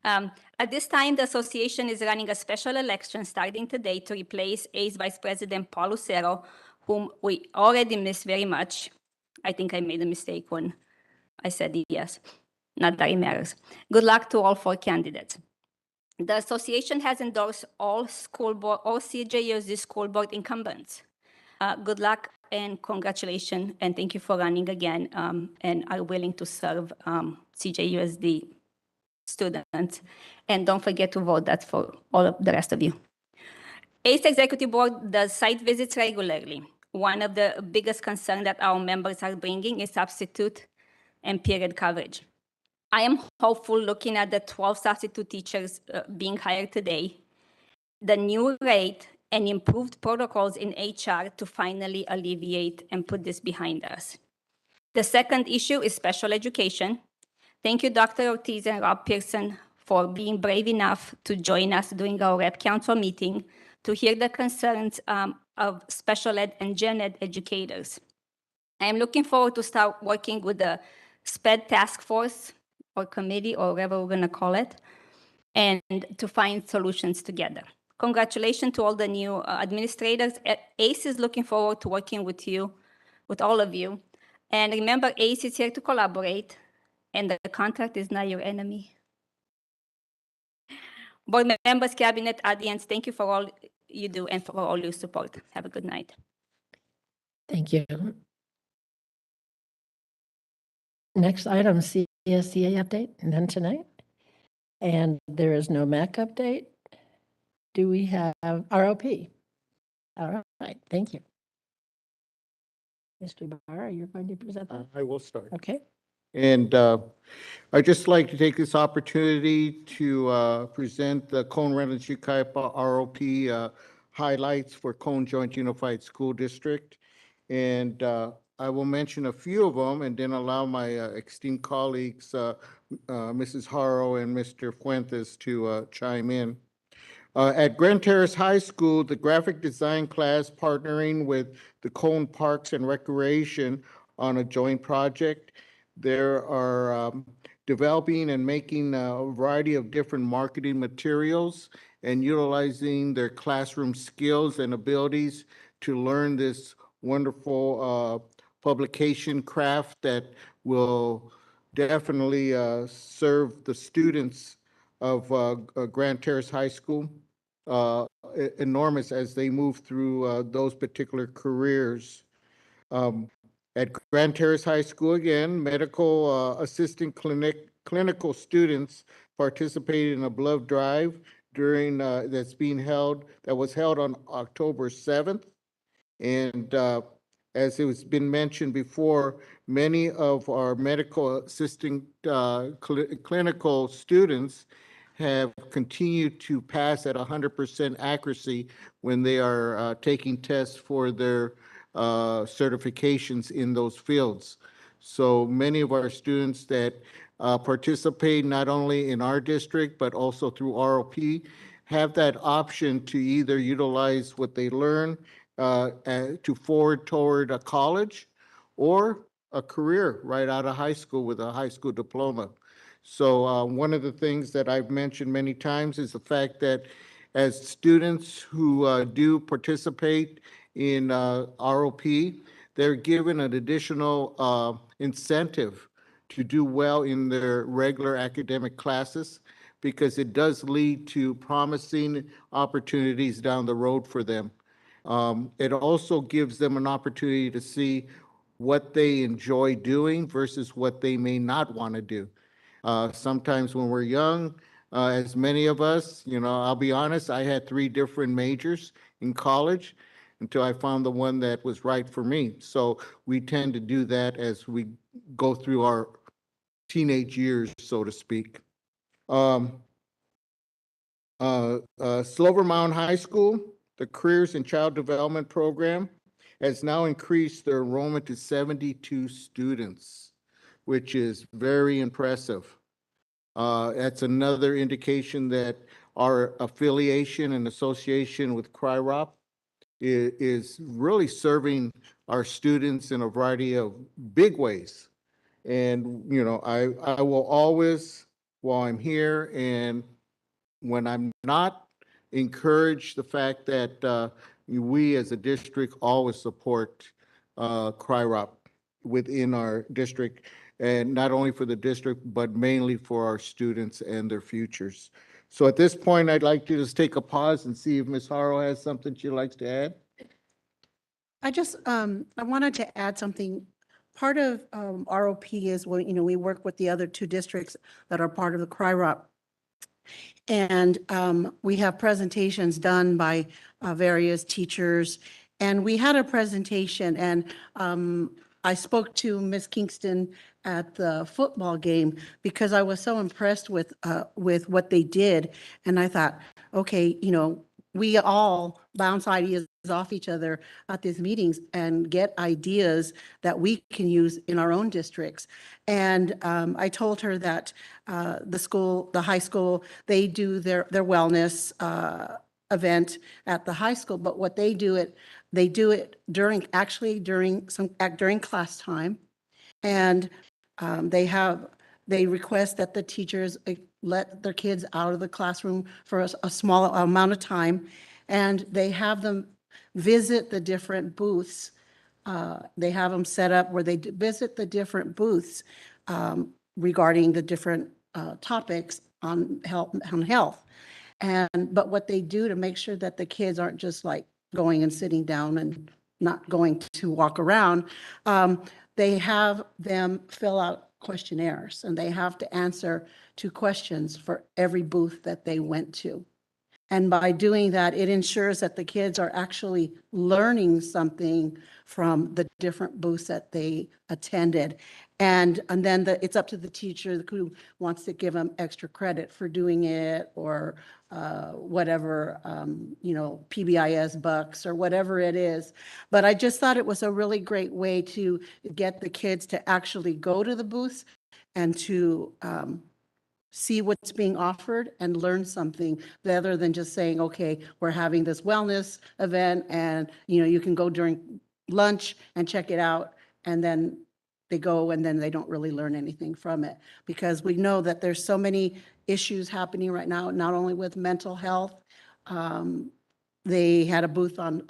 At this time, the association is running a special election starting today to replace ACE Vice President Paul Lucero, whom we already miss very much. I think I made a mistake when I said yes. Not that it matters. Good luck to all 4 candidates. The association has endorsed all CJUSD school board incumbents. Good luck and congratulations, and thank you for running again, and are willing to serve CJUSD students. And don't forget to vote. That's for all of the rest of you. ACE Executive Board does site visits regularly. One of the biggest concerns that our members are bringing is substitute and period coverage. I am hopeful, looking at the 12 substitute teachers being hired today, the new rate and improved protocols in HR to finally alleviate and put this behind us. The second issue is special education. Thank you, Dr. Ortiz and Rob Pearson, for being brave enough to join us during our rep council meeting to hear the concerns of special ed and gen ed educators. I am looking forward to start working with the SPED task force or committee or whatever we're going to call it, and to find solutions together. Congratulations to all the new administrators. ACE is looking forward to working with you, with all of you. And remember, ACE is here to collaborate, and the contract is not your enemy. Board members, cabinet, audience, thank you for all you do and for all your support. Have a good night. Thank you. Next item, CSCA update, none tonight. And there is no MAC update. Do we have ROP? All right, thank you. Mr. Ibarra, you're going to present that? I will start. Okay. And I'd just like to take this opportunity to present the Cone Reynolds Yucaipa ROP highlights for Cone Joint Unified School District. And I will mention a few of them and then allow my esteemed colleagues, Mrs. Haro and Mr. Fuentes, to chime in. At Grand Terrace High School, the graphic design class partnering with the Cone Parks and Recreation on a joint project. There are developing and making a variety of different marketing materials and utilizing their classroom skills and abilities to learn this wonderful publication craft that will definitely serve the students of Grand Terrace High School enormous as they move through those particular careers. At Grand Terrace High School, again, medical assistant clinical students participated in a blood drive during that was held on October 7th. And as it has been mentioned before, many of our medical assistant clinical students have continued to pass at 100% accuracy when they are taking tests for their certifications in those fields. So many of our students that participate not only in our district, but also through ROP, have that option to either utilize what they learn to forward toward a college or a career right out of high school with a high school diploma. So one of the things that I've mentioned many times is the fact that as students who do participate in ROP, they're given an additional incentive to do well in their regular academic classes because it does lead to promising opportunities down the road for them. It also gives them an opportunity to see what they enjoy doing versus what they may not want to do. Sometimes when we're young, as many of us, I'll be honest, I had 3 different majors in college until I found the one that was right for me. So we tend to do that as we go through our teenage years, so to speak. Slover Mound High School, the Careers and Child Development Program, has now increased their enrollment to 72 students, which is very impressive. That's another indication that our affiliation and association with CRIROP is really serving our students in a variety of big ways. And, I will always, while I'm here and when I'm not, encourage the fact that we as a district always support CRIROP within our district, and not only for the district, but mainly for our students and their futures. So at this point, I'd like to just take a pause and see if Ms. Haro has something she'd like to add. I wanted to add something. Part of ROP is when, we work with the other 2 districts that are part of the CRIROP. And we have presentations done by various teachers. And we had a presentation, and I spoke to Ms. Kingston at the football game because I was so impressed with what they did. And I thought, okay, we all bounce ideas off each other at these meetings and get ideas that we can use in our own districts. And I told her that the high school, they do their wellness event at the high school, but what they do it during class time. And they request that the teachers let their kids out of the classroom for a small amount of time, and they have them visit the different booths. They have them set up where they visit the different booths regarding the different topics on health. But what they do to make sure that the kids aren't just like going and sitting down and not going to walk around, they have them fill out questionnaires, and they have to answer 2 questions for every booth that they went to. And by doing that, it ensures that the kids are actually learning something from the different booths that they attended. And then it's up to the teacher who wants to give them extra credit for doing it, or whatever, PBIS bucks or whatever it is. But I just thought it was a really great way to get the kids to actually go to the booths and to see what's being offered and learn something, rather than just saying, okay, we're having this wellness event and, you can go during lunch and check it out. And then they go and then they don't really learn anything from it, because we know that there's so many issues happening right now, not only with mental health. They had a booth on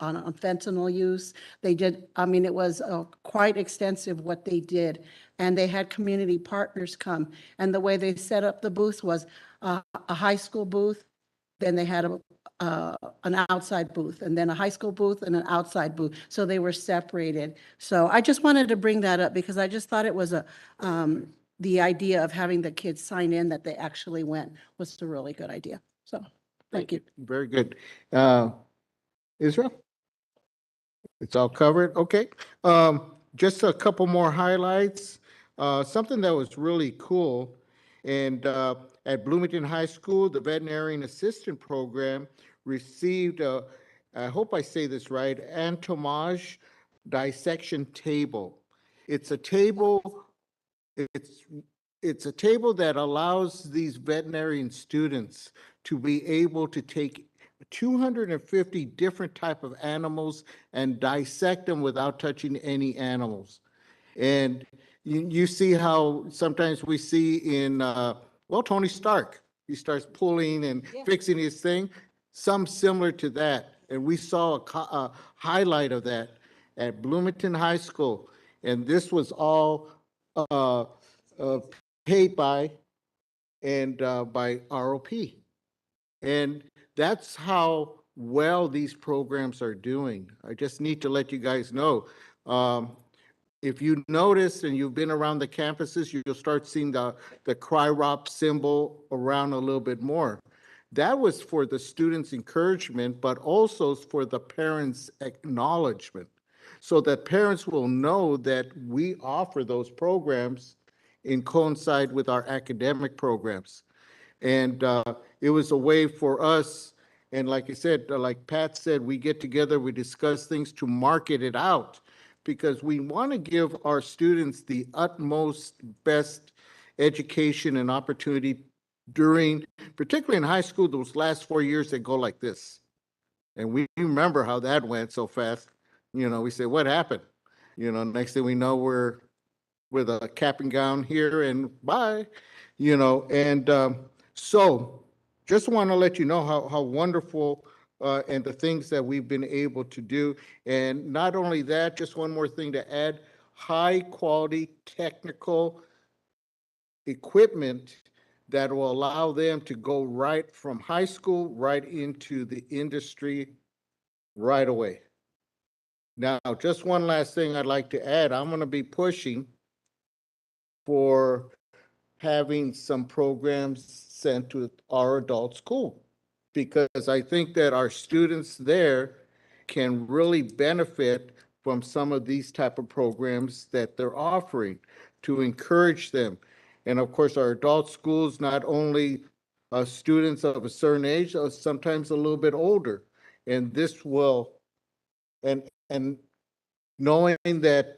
fentanyl use. They did, it was quite extensive what they did. And they had community partners come. And the way they set up the booth was a high school booth, then they had an outside booth, and then a high school booth and an outside booth. So they were separated. So I just wanted to bring that up because I just thought it was the idea of having the kids sign in that they actually went was a really good idea. So thank you. Very good. Israel? It's all covered? Okay. Just a couple more highlights. Something that was really cool, and at Bloomington High School, the veterinarian assistant program received, I hope I say this right, entomology dissection table. It's a table, it's a table that allows these veterinarian students to be able to take 250 different type of animals and dissect them without touching any animals. And you see how sometimes we see in, Tony Stark, he starts pulling and fixing his thing, some similar to that. And we saw a highlight of that at Bloomington High School. And this was all paid by ROP. And that's how well these programs are doing. I just need to let you guys know. If you notice and you've been around the campuses, you'll start seeing the CRYROP symbol around a little bit more. That was for the students' encouragement, but also for the parents' acknowledgement, so that parents will know that we offer those programs in coincide with our academic programs. And it was a way for us, and like I said, like Pat said, we get together, we discuss things to market it out, because we want to give our students the utmost best education and opportunity during, particularly in high school, those last 4 years that go like this. And we remember how that went so fast. We say, what happened? Next thing we know, we're with a cap and gown here and bye, and so just want to let you know how wonderful and the things that we've been able to do. And not only that, just one more thing to add, high quality technical equipment that will allow them to go right from high school right into the industry right away. Now, just one last thing I'd like to add. I'm going to be pushing for having some programs sent to our adult school, because I think that our students there can really benefit from some of these type of programs that they're offering to encourage them. And of course, our adult schools, not only students of a certain age, sometimes a little bit older. And this will, and knowing that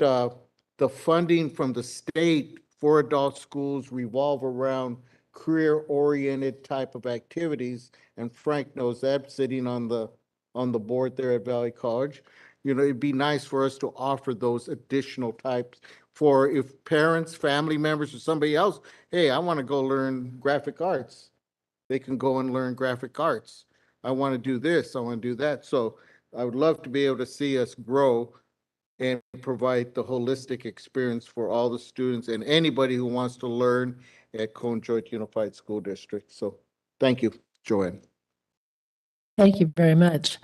the funding from the state for adult schools revolve around career-oriented type of activities, and Frank knows that, sitting on the board there at Valley College. It'd be nice for us to offer those additional types for if parents, family members, or somebody else, hey, I want to go learn graphic arts. They can go and learn graphic arts. I want to do this, I want to do that. So I would love to be able to see us grow and provide the holistic experience for all the students and anybody who wants to learn at Cone Joint Unified School District. So thank you, Joanne. Thank you very much.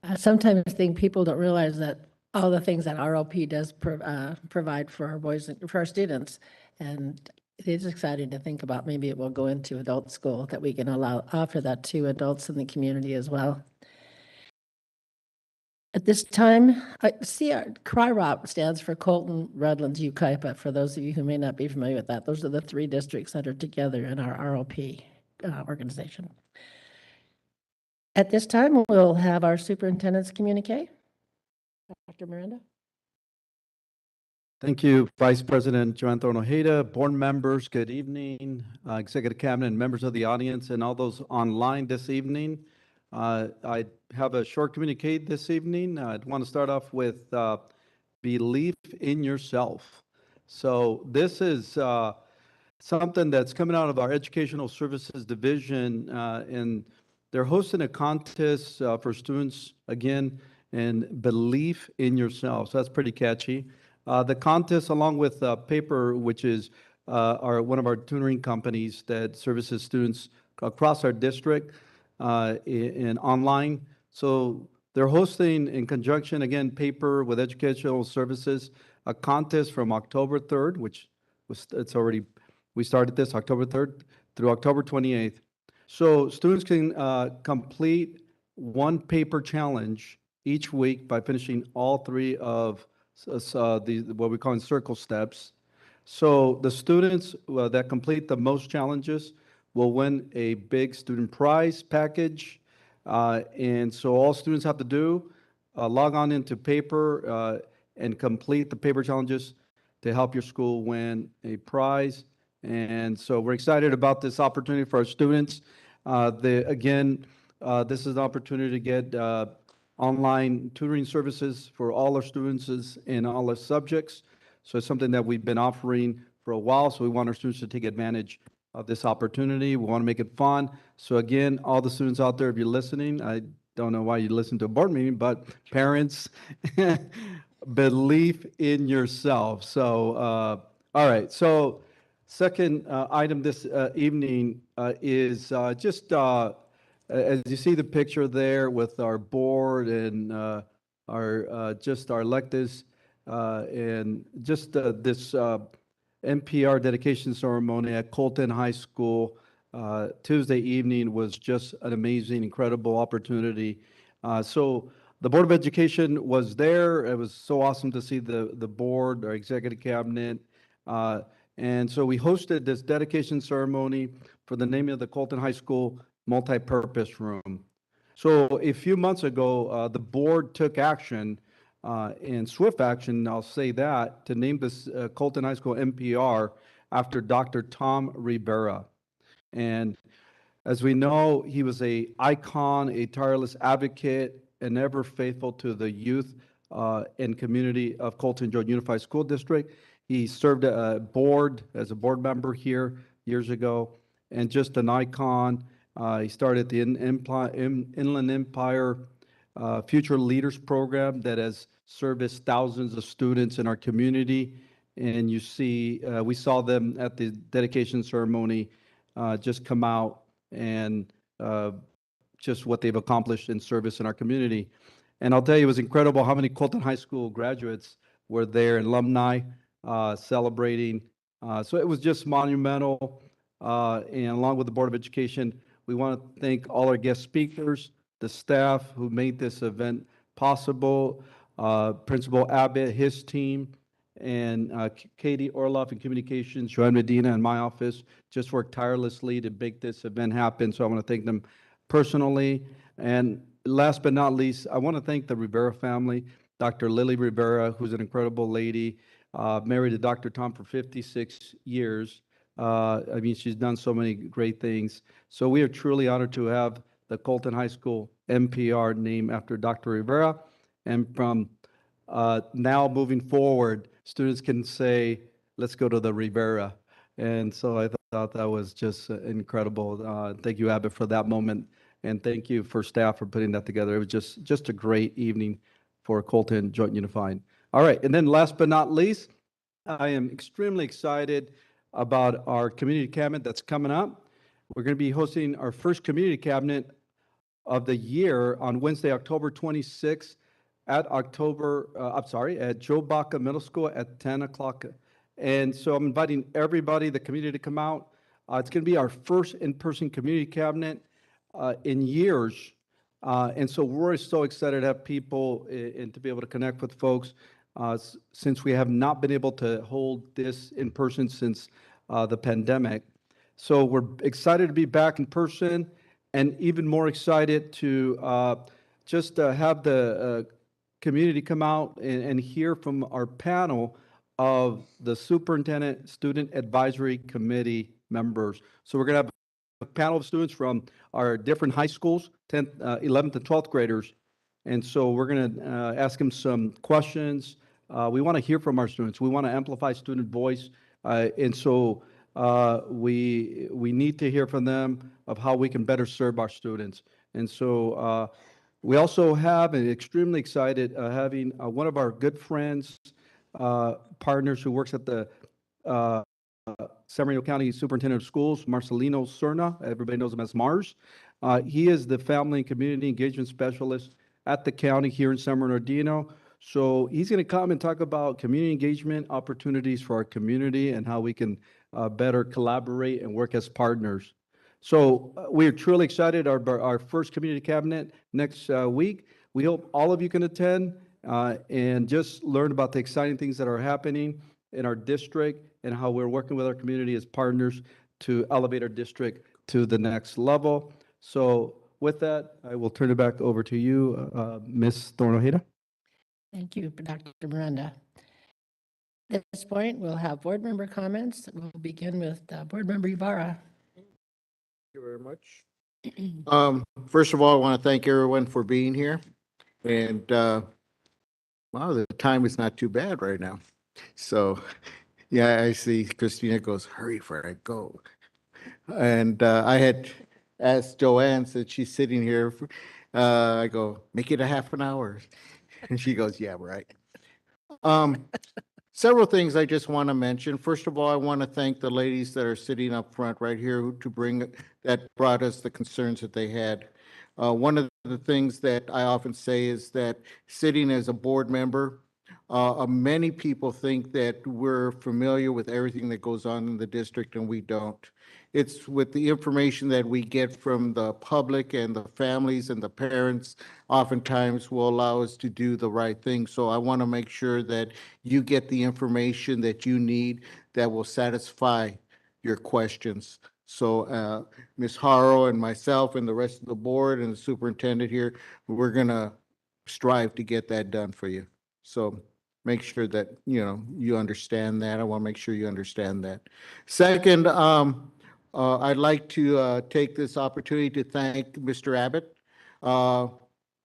I sometimes think people don't realize that all the things that ROP does provide for our boys, for our students. And it is exciting to think about, maybe it will go into adult school, that we can offer that to adults in the community as well. At this time, I see our CRIROP stands for Colton, Redlands, Yucaipa. For those of you who may not be familiar with that, those are the 3 districts that are together in our ROP organization. At this time, we'll have our superintendent's communique. Dr. Miranda. Thank you, Vice President Joanne Thorne Ojeda, board members, good evening, executive cabinet, and members of the audience, and all those online this evening. I have a short communique this evening. I'd want to start off with belief in yourself. So this is something that's coming out of our Educational Services Division, and they're hosting a contest for students, again, and belief in yourself. So that's pretty catchy. The contest, along with Paper, which is one of our tutoring companies that services students across our district in online. So they're hosting, in conjunction, again, Paper with Educational Services, a contest from October 3rd, which was, we started this October 3rd through October 28th. So students can complete one paper challenge each week by finishing all 3 of what we call circle steps. So the students that complete the most challenges will win a big student prize package. And so all students have to do, log on into Paper and complete the paper challenges to help your school win a prize. And so we're excited about this opportunity for our students. Again, this is an opportunity to get online tutoring services for all our students in all our subjects. So it's something that we've been offering for a while, so we want our students to take advantage of this opportunity. We want to make it fun. So again, all the students out there, if you're listening, I don't know why you listen to a board meeting, but parents, believe in yourself. So, all right. So second item this evening is just as you see the picture there with our board and our electives and just this NPR dedication ceremony at Colton High School Tuesday evening was just an amazing, incredible opportunity. So the Board of Education was there. It was so awesome to see the board, our executive cabinet. And so we hosted this dedication ceremony for the naming of the Colton High School multi-purpose room. So a few months ago, the board took action, and swift action, I'll say that, to name this Colton High School NPR after Dr. Tom Rivera. And as we know, he was an icon, a tireless advocate, and ever faithful to the youth and community of Colton Joint Unified School District. He served as a board member here years ago, and just an icon. He started the Inland Empire Future Leaders Program that has serviced thousands of students in our community. And you see, we saw them at the dedication ceremony just come out and just what they've accomplished in service in our community. And I'll tell you, it was incredible how many Colton High School graduates were there, alumni celebrating. So it was just monumental. And along with the Board of Education, we want to thank all our guest speakers, the staff who made this event possible, Principal Abbott, his team, and Katie Orloff in communications, Joanne Medina in my office just worked tirelessly to make this event happen. So I want to thank them personally. And last but not least, I want to thank the Rivera family, Dr. Lily Rivera, who's an incredible lady, married to Dr. Tom for 56 years. I mean, she's done so many great things. So we are truly honored to have the Colton High School NPR named after Dr. Rivera. And from now moving forward, students can say, let's go to the Rivera. And so I thought that was just incredible. Thank you, Abbott, for that moment. And thank you for staff for putting that together. It was just a great evening for Colton Joint Unified. All right, and then last but not least, I am extremely excited about our community cabinet that's coming up. We're going to be hosting our first community cabinet of the year on Wednesday, October 26th at at Joe Baca Middle School at 10 o'clock. And so I'm inviting everybody, the community, to come out. It's going to be our first in-person community cabinet in years. And so we're so excited to have people and to be able to connect with folks since we have not been able to hold this in person since the pandemic. So we're excited to be back in person and even more excited to just have the community come out and hear from our panel of the Superintendent Student Advisory Committee members. So we're going to have a panel of students from our different high schools, 10th, 11th, and 12th graders. And so we're going to ask them some questions. We want to hear from our students. We want to amplify student voice. And so we need to hear from them of how we can better serve our students. And so we also have, and extremely excited, having one of our good friends, partners who works at the San Bernardino County Superintendent of Schools, Marcelino Cerna. Everybody knows him as Mars. He is the Family and Community Engagement Specialist at the county here in San Bernardino. So he's going to come and talk about community engagement opportunities for our community and how we can better collaborate and work as partners. So we are truly excited. Our first community cabinet next week. We hope all of you can attend and just learn about the exciting things that are happening in our district and how we're working with our community as partners to elevate our district to the next level. So with that, I will turn it back over to you, Ms. Thornojeda. Thank you, Dr. Miranda. At this point, we'll have board member comments. We'll begin with Board Member Ibarra. Thank you very much. First of all, I want to thank everyone for being here. And wow, the time is not too bad right now. So yeah, I see Christina goes, hurry for I go. And I had asked Joanne, since she's sitting here, I go, make it a half an hour. And she goes, yeah, right. Several things I just want to mention. First of all, I want to thank the ladies that are sitting up front right here that brought us the concerns that they had. One of the things that I often say is that sitting as a board member, many people think that we're familiar with everything that goes on in the district, and we don't. It's with the information that we get from the public and the families and the parents oftentimes will allow us to do the right thing. So I want to make sure that you get the information that you need that will satisfy your questions. So Ms. Haro and myself and the rest of the board and the superintendent here, we're going to strive to get that done for you. So make sure that, you understand that. I want to make sure you understand that. Second, I'd like to take this opportunity to thank Mr. Abbott.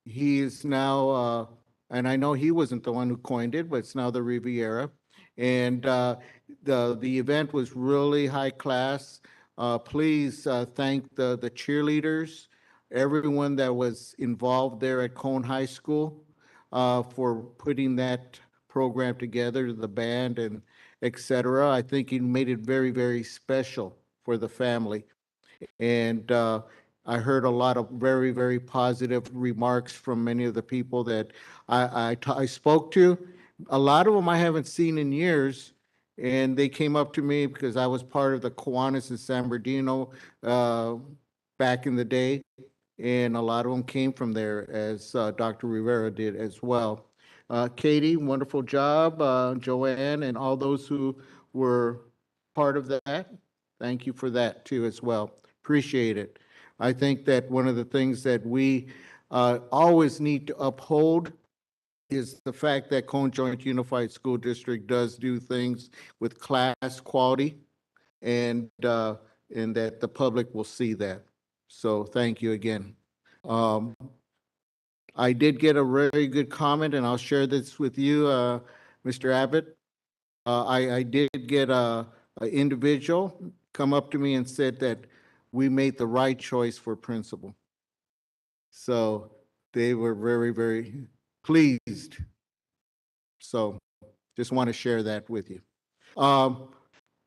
He is now, and I know he wasn't the one who coined it, but it's now the Riviera. And the event was really high class. Please thank the cheerleaders, everyone that was involved there at Cone High School for putting that program together, the band and et cetera. I think he made it very, very special for the family. And I heard a lot of very, very positive remarks from many of the people that I spoke to. A lot of them I haven't seen in years, and they came up to me because I was part of the Kiwanis in San Bernardino back in the day, and a lot of them came from there, as Dr. Rivera did as well. Katie, wonderful job. Joanne, and all those who were part of that. Thank you for that too as well. Appreciate it. I think that one of the things that we always need to uphold is the fact that Cone Joint Unified School District does do things with class quality, and that the public will see that. So thank you again. I did get a very good comment, and I'll share this with you, Mr. Abbott. I did get an individual come up to me and said that we made the right choice for principal. So they were very, very pleased. So just want to share that with you.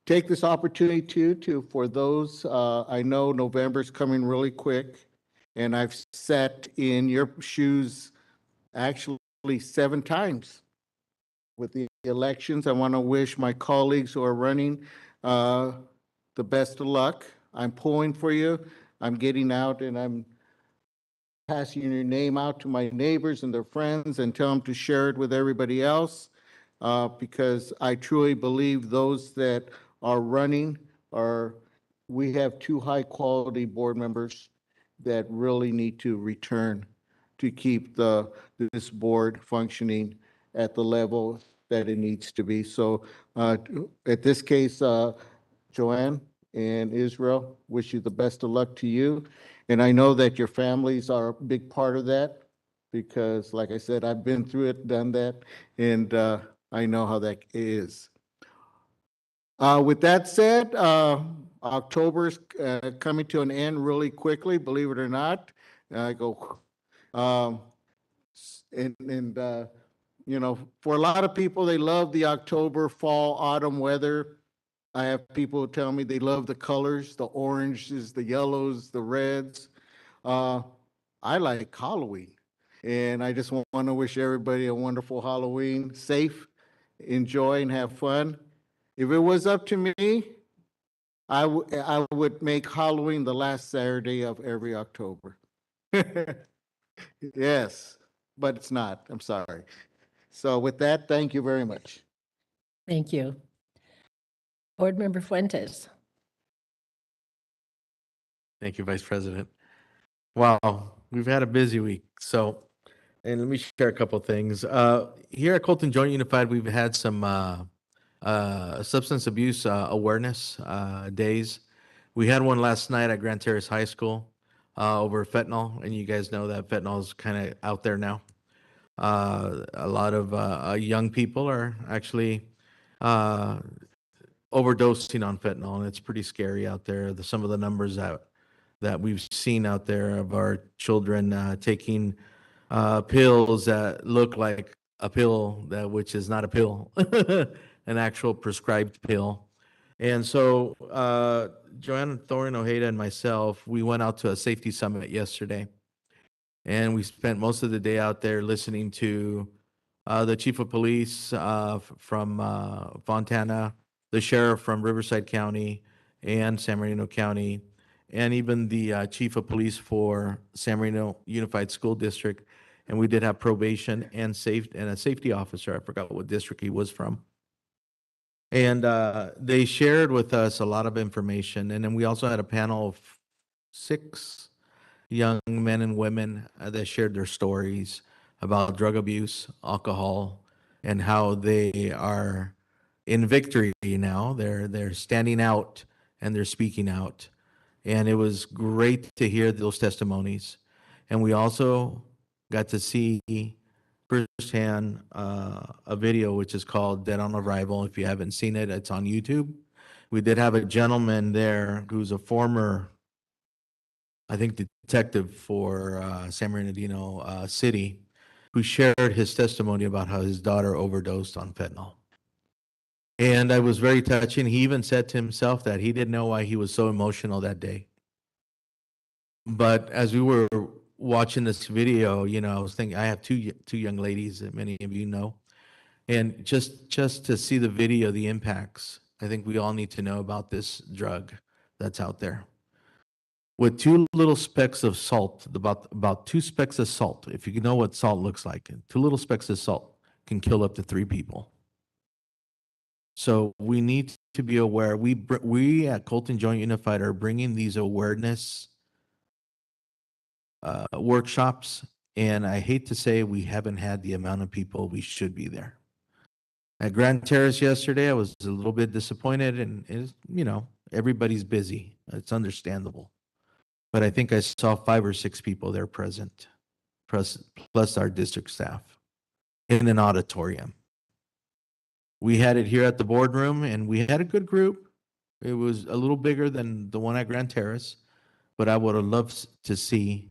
Take this opportunity to for those, I know November's coming really quick, and I've sat in your shoes actually 7 times with the elections. I want to wish my colleagues who are running the best of luck. I'm pulling for you. I'm getting out and I'm passing your name out to my neighbors and their friends and tell them to share it with everybody else, because I truly believe those that are running we have 2 high-quality board members that really need to return to keep this board functioning at the level that it needs to be. So at this case, Joanne and Israel, wish you the best of luck to you. And I know that your families are a big part of that because, like I said, I've been through it, done that, and I know how that is. With that said, October's coming to an end really quickly, believe it or not. I go, for a lot of people, they love the October, fall, autumn weather. I have people tell me they love the colors, the oranges, the yellows, the reds. I like Halloween. And I just want to wish everybody a wonderful Halloween, safe, enjoy, and have fun. If it was up to me, I would make Halloween the last Saturday of every October. Yes, but it's not. I'm sorry. So with that, thank you very much. Thank you. Board Member Fuentes. Thank you, Vice President. Wow, we've had a busy week. And let me share a couple of things. Here at Colton Joint Unified, we've had some substance abuse awareness days. We had one last night at Grand Terrace High School over fentanyl, and you guys know that fentanyl is kind of out there now. A lot of young people are actually overdosing on fentanyl, and it's pretty scary out there. Some of the numbers that we've seen out there of our children taking pills that look like a pill which is not a pill, an actual prescribed pill. And so Joanne Thorin Ojeda and myself, we went out to a safety summit yesterday, and we spent most of the day out there listening to the chief of police from Fontana, the sheriff from Riverside County and San Marino County, and even the chief of police for San Marino Unified School District. And we did have probation and a safety officer. I forgot what district he was from. And they shared with us a lot of information. And then we also had a panel of 6 young men and women that shared their stories about drug abuse, alcohol, and how they are in victory now. They're standing out and they're speaking out. And it was great to hear those testimonies. And we also got to see firsthand a video which is called Dead on Arrival. If you haven't seen it, it's on YouTube. We did have a gentleman there who's a former, I think, detective for San Bernardino City, who shared his testimony about how his daughter overdosed on fentanyl. And I was very touching. He even said to himself that he didn't know why he was so emotional that day. But as we were watching this video, I was thinking, I have two young ladies that many of you know. And just to see the video, the impacts, I think we all need to know about this drug that's out there. With 2 little specks of salt, about 2 specks of salt, if you know what salt looks like, 2 little specks of salt can kill up to 3 people. So we need to be aware. We at Colton Joint Unified are bringing these awareness workshops, and I hate to say we haven't had the amount of people we should be there. At Grand Terrace yesterday, I was a little bit disappointed, and everybody's busy. It's understandable. But I think I saw 5 or 6 people there present, plus our district staff in an auditorium. We had it here at the boardroom, and we had a good group. It was a little bigger than the one at Grand Terrace, but I would have loved to see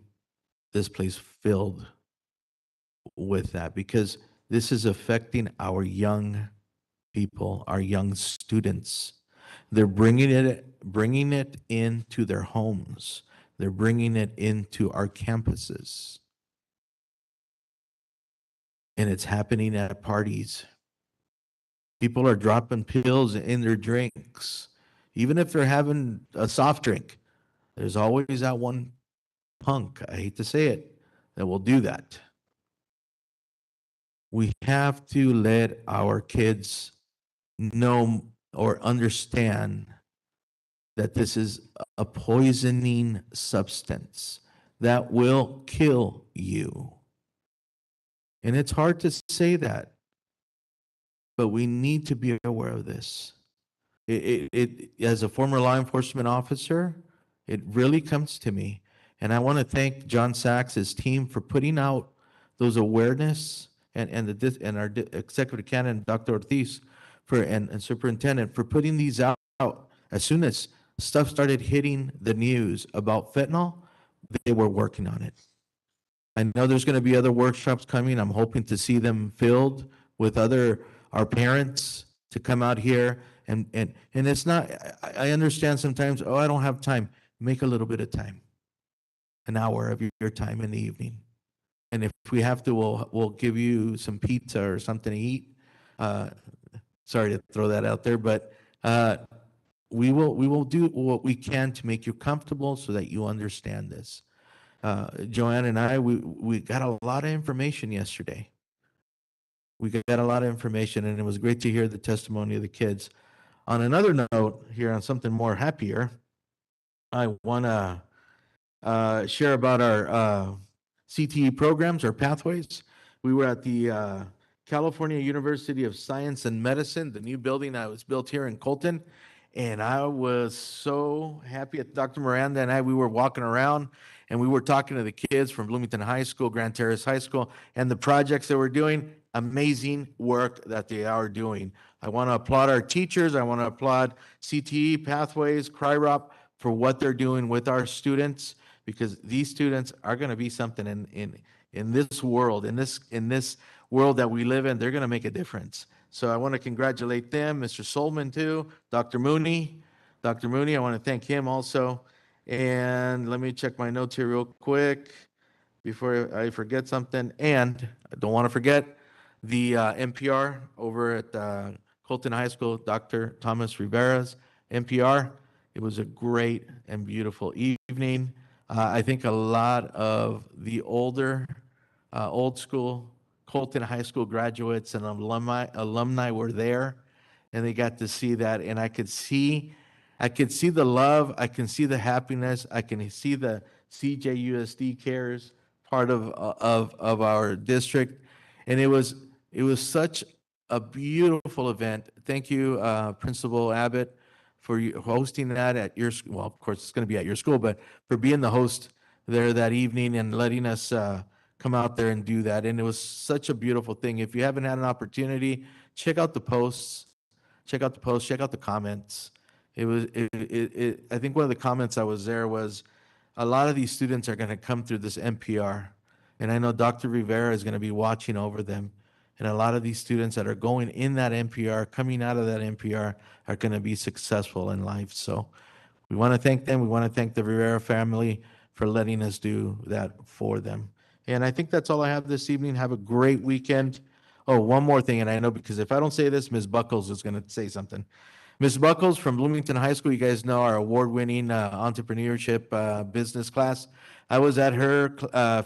this place filled with that, because this is affecting our young people, our young students. They're bringing it into their homes. They're bringing it into our campuses. and it's happening at parties. People are dropping pills in their drinks. Even if they're having a soft drink, there's always that one punk, I hate to say it, that will do that. We have to let our kids know or understand that this is a poisoning substance that will kill you. And it's hard to say that, but we need to be aware of this. As a former law enforcement officer, it really comes to me. And I want to thank John Sachs, his team, for putting out those awareness, and our executive canon, Dr. Ortiz, and superintendent, for putting these out. As soon as stuff started hitting the news about fentanyl, they were working on it. I know there's going to be other workshops coming. I'm hoping to see them filled with our parents to come out here. And it's not, I understand sometimes, oh, I don't have time. Make a little bit of time, an hour of your time in the evening. And if we have to, we'll give you some pizza or something to eat. Sorry to throw that out there, but we will do what we can to make you comfortable so that you understand this. Joanne and I, we got a lot of information yesterday. We got a lot of information, and it was great to hear the testimony of the kids. On another note, here on something more happier, I want to share about our CTE programs, our pathways. We were at the California University of Science and Medicine, the new building that was built here in Colton. And I was so happy. Dr. Miranda and we were walking around, and we were talking to the kids from Bloomington High School, Grand Terrace High School, and the projects they were doing. Amazing work that they are doing. I want to applaud our teachers. I want to applaud CTE Pathways, CRIROP, for what they're doing with our students, because these students are going to be something in this world, in this world that we live in. They're going to make a difference. So I want to congratulate them, Mr. Solman too, Dr. Mooney. Dr. Mooney, I want to thank him also. And let me check my notes here real quick before I forget something. And I don't want to forget the NPR over at Colton High School, Dr. Thomas Rivera's NPR. It was a great and beautiful evening. I think a lot of the old school Colton High School graduates and alumni were there, and they got to see that. And I could see the love, I can see the happiness, I can see the CJUSD cares part of our district, and it was such a beautiful event. Thank you, Principal Abbott, for hosting that at your school. Well, of course, it's going to be at your school, but for being the host there that evening and letting us come out there and do that. And it was such a beautiful thing. If you haven't had an opportunity, check out the posts, check out the comments. I think one of the comments I was there was, a lot of these students are going to come through this NPR. And I know Dr. Rivera is going to be watching over them. And a lot of these students that are going in that NPR, coming out of that NPR, are going to be successful in life. So we want to thank them. We want to thank the Rivera family for letting us do that for them. And I think that's all I have this evening. Have a great weekend. Oh, one more thing, and I know because if I don't say this, Ms. Buckles is going to say something. Ms. Buckles from Bloomington High School, you guys know our award-winning entrepreneurship business class. I was at her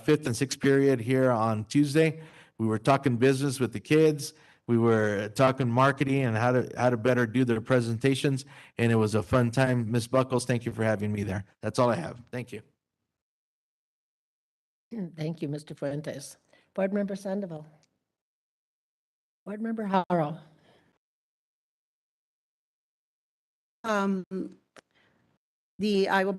fifth and sixth period here on Tuesday. We were talking business with the kids. We were talking marketing and how to better do their presentations, and it was a fun time. Ms. Buckles, thank you for having me there. That's all I have. Thank you. Thank you, Mr. Fuentes. Board Member Sandoval. Board Member Haro. I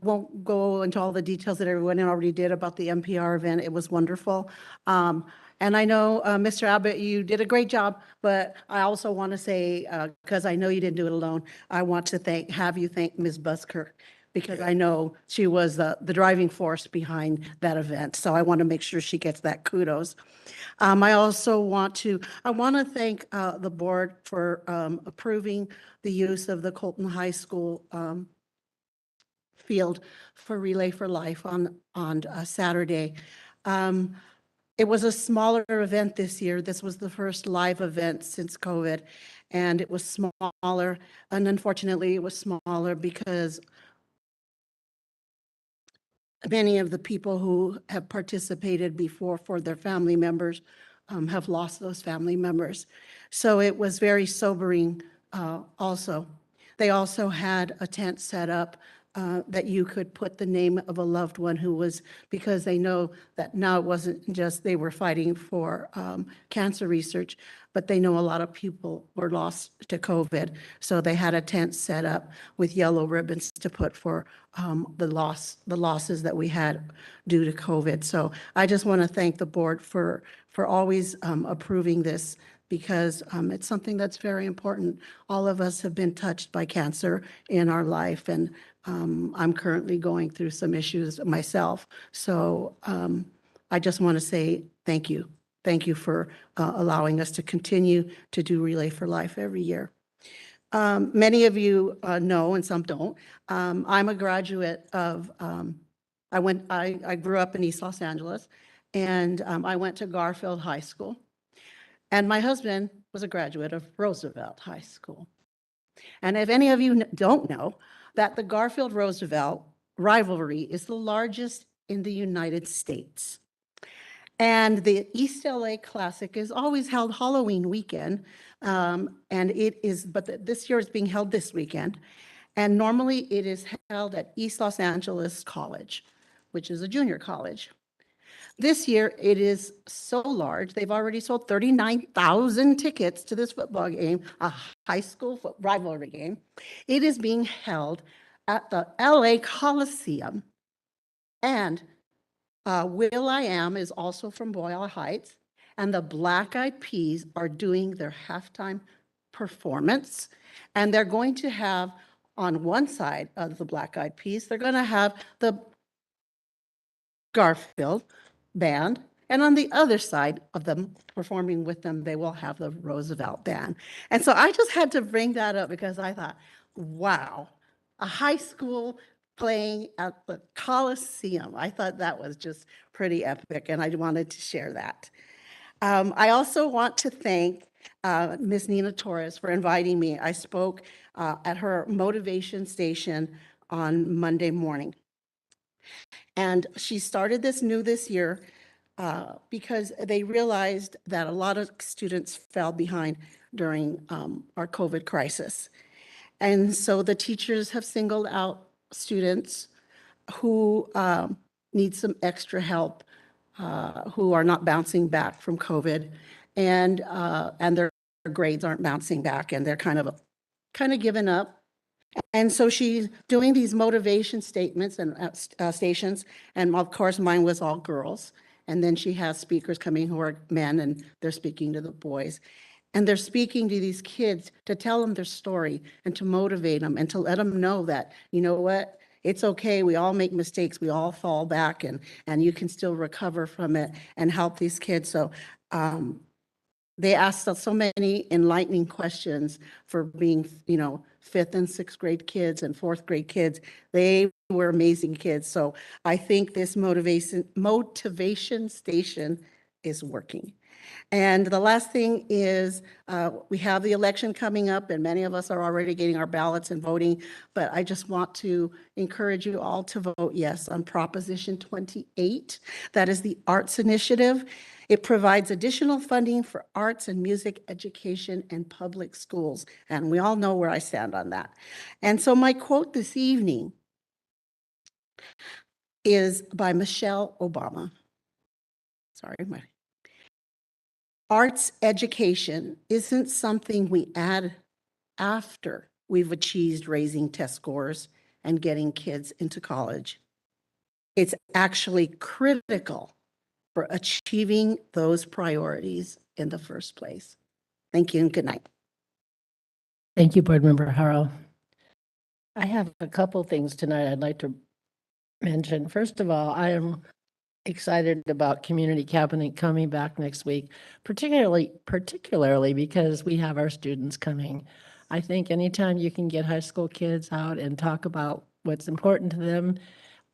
won't go into all the details that everyone already did about the NPR event. It was wonderful. And I know, Mr. Abbott, you did a great job, but I also want to say, because I know you didn't do it alone, I want to have you thank Ms. Busker, because I know she was the driving force behind that event. So I want to make sure she gets that kudos. I also want to thank the board for approving the use of the Colton High School field for Relay for Life on Saturday. It was a smaller event this year. This was the first live event since COVID, and it was smaller. And unfortunately, it was smaller because many of the people who have participated before for their family members have lost those family members. So it was very sobering also. They also had a tent set up that you could put the name of a loved one who was, because they know that now it wasn't just they were fighting for cancer research, but they know a lot of people were lost to COVID. So they had a tent set up with yellow ribbons to put for the losses that we had due to COVID. So I just want to thank the board for always approving this, because it's something that's very important. All of us have been touched by cancer in our life, and I'm currently going through some issues myself. So I just want to say thank you. Thank you for allowing us to continue to do Relay for Life every year. Many of you know, and some don't, I'm a graduate of, I grew up in East Los Angeles, and I went to Garfield High School. And my husband was a graduate of Roosevelt High School. And if any of you don't know, that the Garfield-Roosevelt rivalry is the largest in the United States. And the East LA Classic is always held Halloween weekend. And it is, but this year it's being held this weekend. And normally it is held at East Los Angeles College, which is a junior college. This year, it is so large, they've already sold 39,000 tickets to this football game, a high school rivalry game. It is being held at the LA Coliseum. And will.i.am is also from Boyle Heights, and the Black Eyed Peas are doing their halftime performance. And they're going to have, on one side of the Black Eyed Peas, they're going to have the Garfield band, and on the other side of them performing with them, they will have the Roosevelt band. And so I just had to bring that up because I thought, wow, a high school playing at the Coliseum. I thought that was just pretty epic, and I wanted to share that. I also want to thank Ms. Nina Torres for inviting me. I spoke at her motivation station on Monday morning. And she started this year because they realized that a lot of students fell behind during our COVID crisis. And so the teachers have singled out students who need some extra help, who are not bouncing back from COVID, and their grades aren't bouncing back, and they're kind of giving up. And so she's doing these motivation statements and stations, and of course mine was all girls. And then she has speakers coming who are men, and they're speaking to the boys. And they're speaking to these kids to tell them their story and to motivate them and to let them know that, you know what, it's okay, we all make mistakes, we all fall back, and you can still recover from it and help these kids. So they asked us so many enlightening questions for being, you know, 5th and 6th grade kids and 4th grade kids. They were amazing kids. So I think this motivation station is working. And the last thing is we have the election coming up, and many of us are already getting our ballots and voting, but I just want to encourage you all to vote yes on Proposition 28. That is the Arts Initiative. It provides additional funding for arts and music education in public schools, and we all know where I stand on that. And so my quote this evening is by Michelle Obama. Sorry, arts education isn't something we add after we've achieved raising test scores and getting kids into college. It's actually critical for achieving those priorities in the first place. Thank you and good night. Thank you, Board Member Harrell. I have a couple things tonight I'd like to mention. First of all, I am excited about Community Cabinet coming back next week, particularly because we have our students coming. I think anytime you can get high school kids out and talk about what's important to them,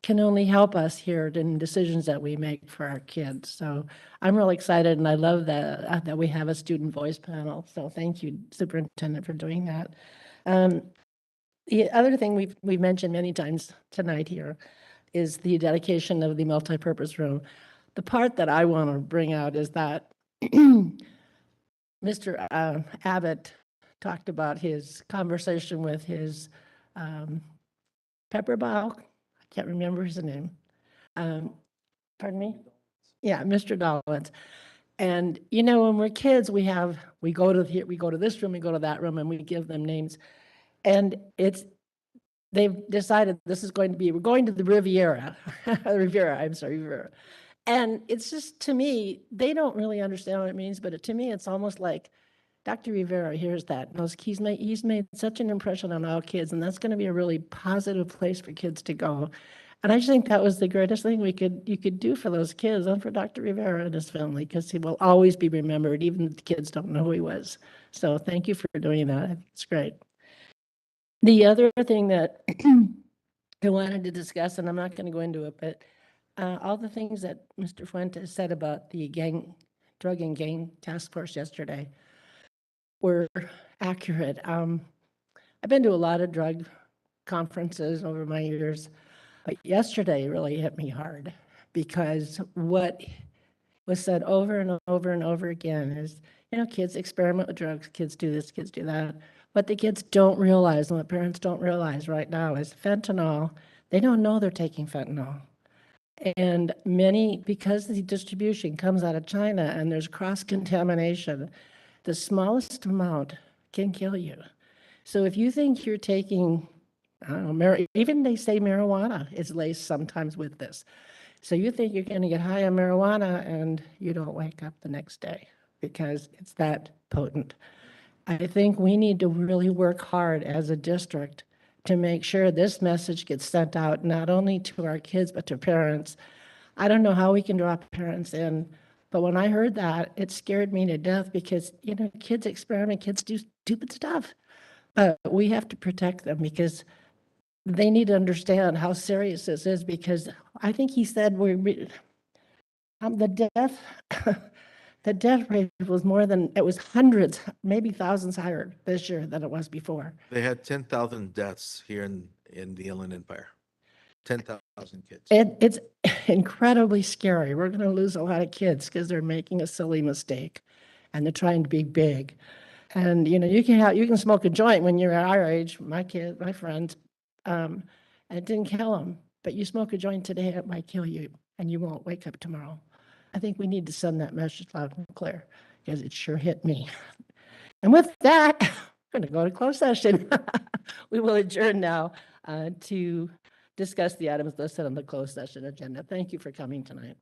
can only help us here in decisions that we make for our kids. So I'm really excited, and I love that we have a student voice panel. So thank you, Superintendent, for doing that. The other thing we've mentioned many times tonight here is the dedication of the multipurpose room. The part that I want to bring out is that Mr. Abbott talked about his conversation with his Pepperball. I can't remember his name. Pardon me? Yeah, Mr. Dollins. And you know, when we're kids, we go to this room, we go to that room, and we give them names. And they've decided we're going to the Riviera, Riviera. And it's just, to me, they don't really understand what it means, but to me, it's almost like Dr. Rivera hears that. He's made such an impression on all kids, and that's going to be a really positive place for kids to go. And I just think that was the greatest thing you could do for those kids and for Dr. Rivera and his family, because he will always be remembered, even if the kids don't know who he was. So thank you for doing that. I think it's great. The other thing that I wanted to discuss, and I'm not going to go into it, but all the things that Mr. Fuentes said about the drug and gang task force yesterday were accurate. I've been to a lot of drug conferences over my years, but yesterday really hit me hard, because what was said over and over and over again is, kids experiment with drugs, kids do this, kids do that. What the kids don't realize, and what parents don't realize right now, is fentanyl. They don't know they're taking fentanyl. And because the distribution comes out of China and there's cross-contamination, the smallest amount can kill you. So if you think you're taking, I don't know, even they say marijuana is laced sometimes with this. So you think you're going to get high on marijuana and you don't wake up the next day because it's that potent. I think we need to really work hard as a district to make sure this message gets sent out, not only to our kids, but to parents. I don't know how we can draw parents in, but when I heard that, it scared me to death, because, kids experiment, kids do stupid stuff. But we have to protect them, because they need to understand how serious this is, because I think he said the death rate was it was hundreds, maybe thousands higher this year than it was before. They had 10,000 deaths here in the Inland Empire. 10,000 kids. It's incredibly scary. We're going to lose a lot of kids because they're making a silly mistake and they're trying to be big. And, you can smoke a joint when you're our age, my friends, and it didn't kill them. But you smoke a joint today, it might kill you, and you won't wake up tomorrow. I think we need to send that message loud and clear, because it sure hit me. And with that, we're going to go to closed session. We will adjourn now to discuss the items listed on the closed session agenda. Thank you for coming tonight.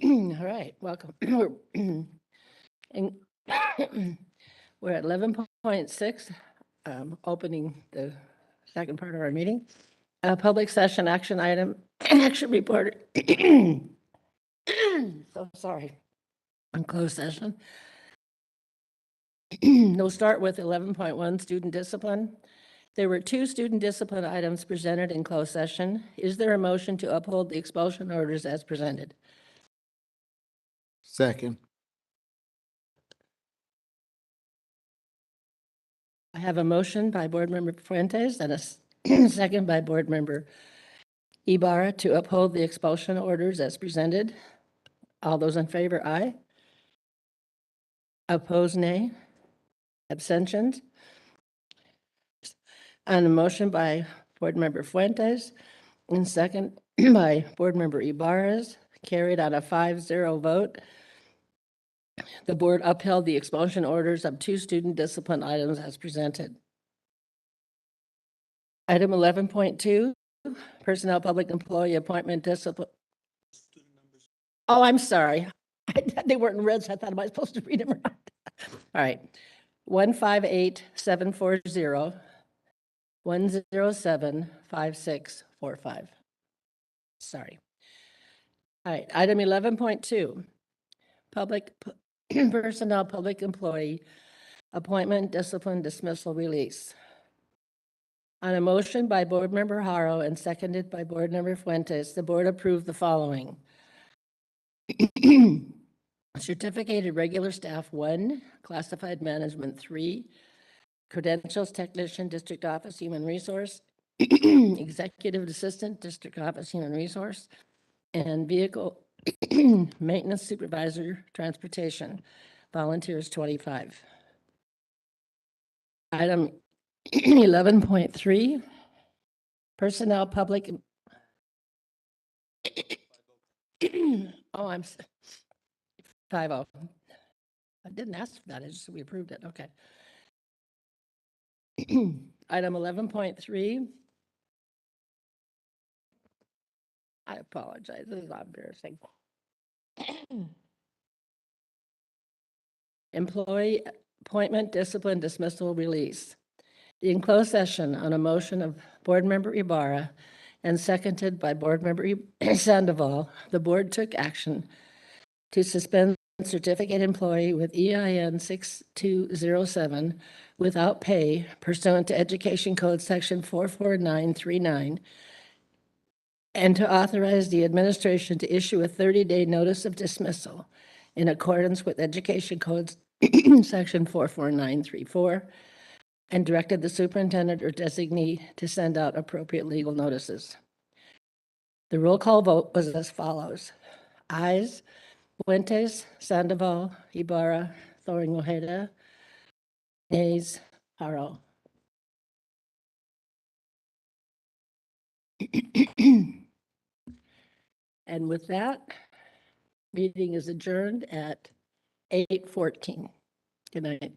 All right, welcome. And we're at 11.6, opening the second part of our meeting. Public session action item, action report. So sorry. On closed session. We'll start with 11.1, student discipline. There were 2 student discipline items presented in closed session. Is there a motion to uphold the expulsion orders as presented? Second. I have a motion by Board Member Fuentes and a second by Board Member Ibarra to uphold the expulsion orders as presented. All those in favor, aye. Opposed, nay. Abstentions? On a motion by Board Member Fuentes and second by Board Member Ibarra, carried on a 5-0 vote. The board upheld the expulsion orders of 2 student discipline items as presented. Item 11.2, personnel public employee appointment discipline. Oh, I'm sorry. They weren't in red, so I thought, am I supposed to read them or not? All right. 158740, 1075645. Sorry. All right, item 11.2, public personnel, public employee, appointment, discipline, dismissal, release. On a motion by Board Member Haro and seconded by Board Member Fuentes, the board approved the following. Certificated regular staff 1, classified management 3, credentials technician, district office, human resource, executive assistant, district office, human resource, and vehicle maintenance supervisor, transportation, volunteers 25. Item 11.3, personnel public. Oh, I'm 5-0. I didn't ask for that, I just, we approved it, okay. Item 11.3. I apologize, this is embarrassing. Employee appointment, discipline, dismissal, release. In closed session on a motion of Board Member Ibarra and seconded by Board Member Sandoval, the board took action to suspend certificate employee with EIN 6207 without pay pursuant to Education Code Section 44939 and to authorize the administration to issue a 30-day notice of dismissal in accordance with Education Code Section 44934 and directed the superintendent or designee to send out appropriate legal notices. The roll call vote was as follows. Ayes, Fuentes, Sandoval, Ibarra, Thorne Ojeda. Nays, Haro. And with that, meeting is adjourned at 8:14. Good night.